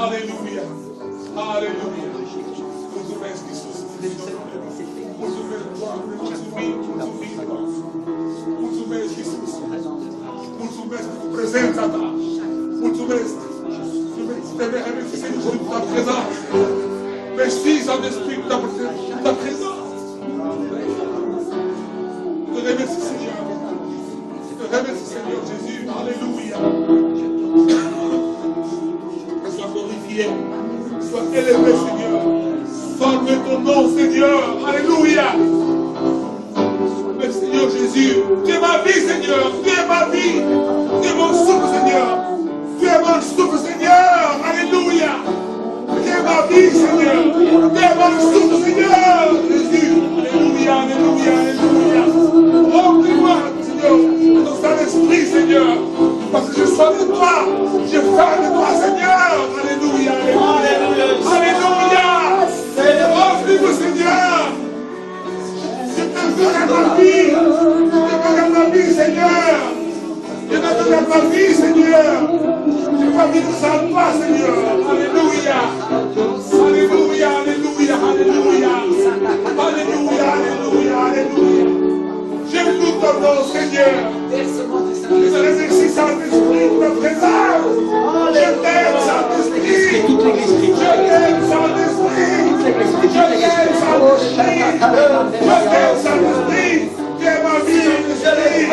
Aleluia. Aleluia. Mulțumesc, Iisus. Mulțumesc, Doamne. Mulțumim, mulțumim, Doamne. Mulțumesc, Iisus. Mulțumesc pentru prezența Ta. Mulțumesc. Merci Seigneur pour ta présence. Merci Saint-Esprit pour ta présence. Je te remercie Seigneur. Je te remercie Seigneur Jésus. Alléluia. Sois glorifié. Sois élevé Seigneur. Forme ton nom Seigneur. Alléluia. Merci Seigneur Jésus. Tu es ma vie Seigneur. Tu es ma vie. Tu es mon souffle Seigneur. Tu es mon souffle Seigneur. Alléluia. Tu es ma vie Seigneur. Tu es mon souffle Seigneur. Jésus. Alléluia. Alléluia. Alléluia. Remplis-moi Seigneur de ton Saint-Esprit Seigneur. Parce que je sois de toi. Je fais de toi Seigneur. Alléluia. Alléluia. Alléluia. Remplis-moi Seigneur. Je te veux dans ma vie. Je te veux dans ma vie Seigneur. Je te veux dans ma vie Seigneur. Je veux vivre sans toi Seigneur. Alléluia. Alléluia. Alléluia. Alléluia. Alléluia. Alléluia. Alléluia. J'aime tout ton nom Seigneur. Je te remercie Saint-Esprit pour ta présence. Je t'aime Saint-Esprit. Je t'aime Saint-Esprit. Je t'aime Saint-Esprit. Je t'aime Saint-Esprit. Tu es ma vie Saint-Esprit.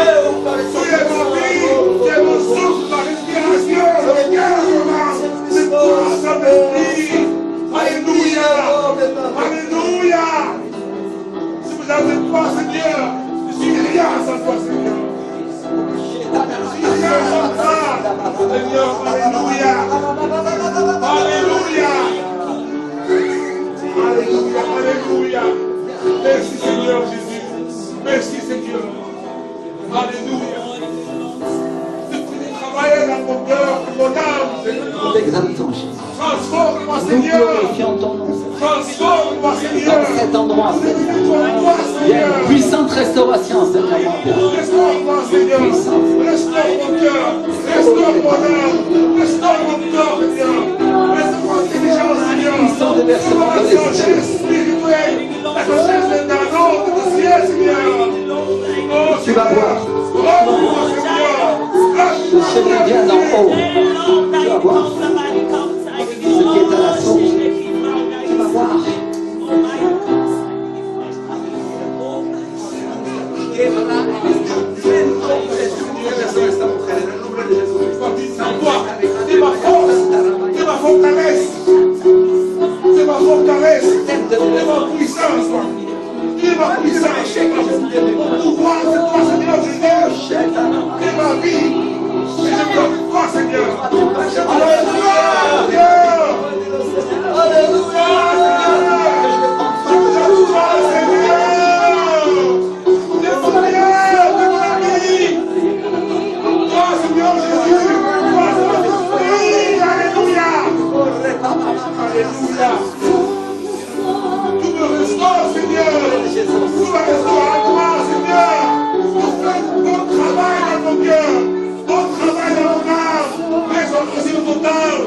Tu es ma vie. Tu es mon souffle, ma respiration. Le cœur c'est toi Saint-Esprit. Alléluia. Alléluia. Si vous avez toi Seigneur, je suis rien sans toi Seigneur. Seigneur, alléluia. Alléluia. Alléluia. Alléluia. Merci Seigneur Jésus. Merci Seigneur. Alléluia. Travailler dans mon cœur, mon âme, Seigneur. Nous t'exaltons, Jésus. Transforme-moi Nous Seigneur. glorifions ton nom, Seigneur. Transforme-moi Seigneur. Dans cet endroit, Seigneur. Transforme-moi Il y a Seigneur. une puissante restauration, Seigneur, mon Dieu. Restaure-moi Seigneur. Restaure mon cœur. Restaure mon âme. Restaure mon corps Seigneur. Restaure mon intelligence Seigneur. Puissant déversement de La sagesse spirituelle. La sagesse d'un autre du ciel Seigneur. Oh, Tu vas voir. Rends-moi Seigneur. Le Seigneur vient d'en haut. Tu vas voir. Ce qui est à la source. Tu vas voir. C'est ma force, c'est ma forteresse, c'est ma forteresse, c'est ma puissance, c'est ma puissance, mon pouvoir, c'est toi Seigneur Jésus, c'est ma vie, et je veux avec toi Seigneur. Alléluia, Alléluia, je veux avec toi Seigneur, c'est mon Dieu, c'est mon ami, toi Seigneur Jésus. Alléluia. Alléluia. Tu me restaures, Seigneur. Tu me restaures à toi, Seigneur. Tu fais ton travail dans mon cœur, ton travail dans mon âme, mais aussi dans ton âme.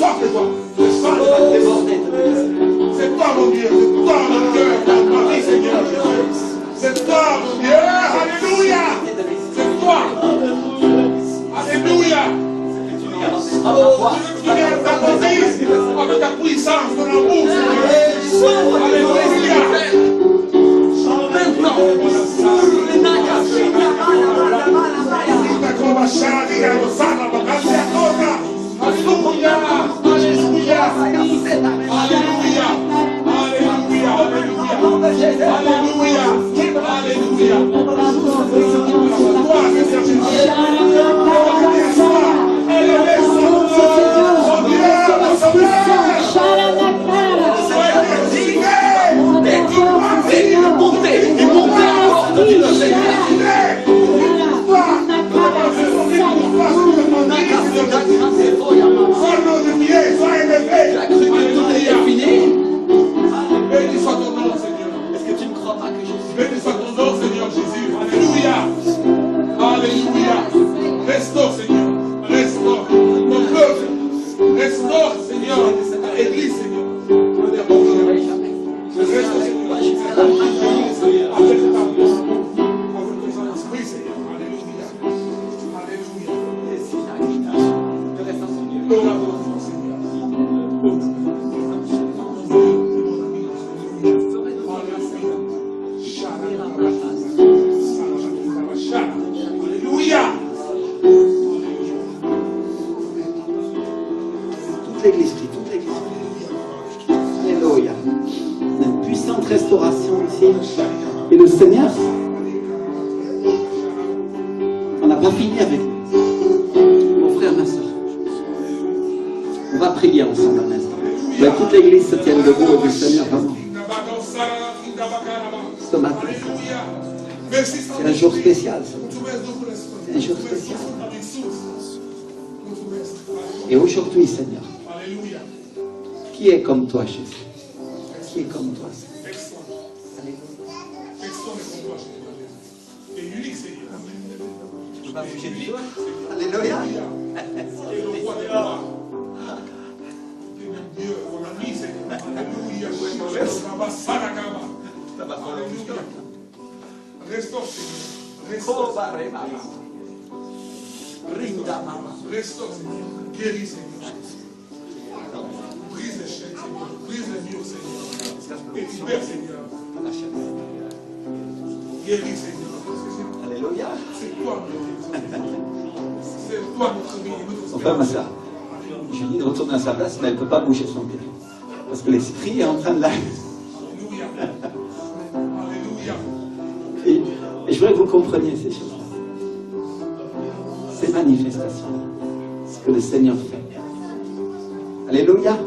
soif de toi. J'ai soif de va toi. déborder de ta C'est toi mon Dieu, c'est toi mon Dieu, dans ma vie Seigneur Jésus. C'est toi mon Dieu, alléluia. C'est toi. Alléluia. Tu viens t'apposer avec ta puissance, ton amour Seigneur. Alléluia. Maintenant, Béni soit ton nom, Seigneur. est-ce que tu ne crois pas que Jésus Béni soit ton nom, Seigneur Jésus. Alléluia. Alléluia. Restaure, Seigneur. Restaure ton peuple. Restaure, Seigneur, l'église, Seigneur. Restaure, Seigneur. Avec ta voix. Avec ton Saint-Esprit, Seigneur. Alléluia. Alléluia. Nous l'adorons, Seigneur. Alléluia. toute l'église prie, toute l'église prie. Alléluia. Une puissante restauration ici. Et le Seigneur, on n'a pas fini avec nous. Mon frère, ma soeur, on va prier ensemble un instant. Que toute l'église se tienne debout du Seigneur vraiment. Ce matin, c'est un jour spécial. C'est un jour spécial. Et aujourd'hui, Seigneur, qui est comme toi, Jésus? Qui est comme toi, Seigneur? Tu peux pas bouger du doigt? Alléluia. Restaure, Seigneur. Restaure, Seigneur. Guéris, Seigneur. Brise les chaînes, Seigneur. Brise les murs, Seigneur. Et libère, Seigneur. Guéris, Seigneur. Alléluia. C'est toi, notre Dieu. C'est toi, notre vie. Mon frère, ma soeur, Julie retourne à sa place, mais elle ne peut pas bouger son pied. Parce que l'esprit est en train de la... Alléluia. Alléluia. Et je voudrais que vous compreniez ces choses. Ces manifestations, ce que le Seigneur fait. Alléluia.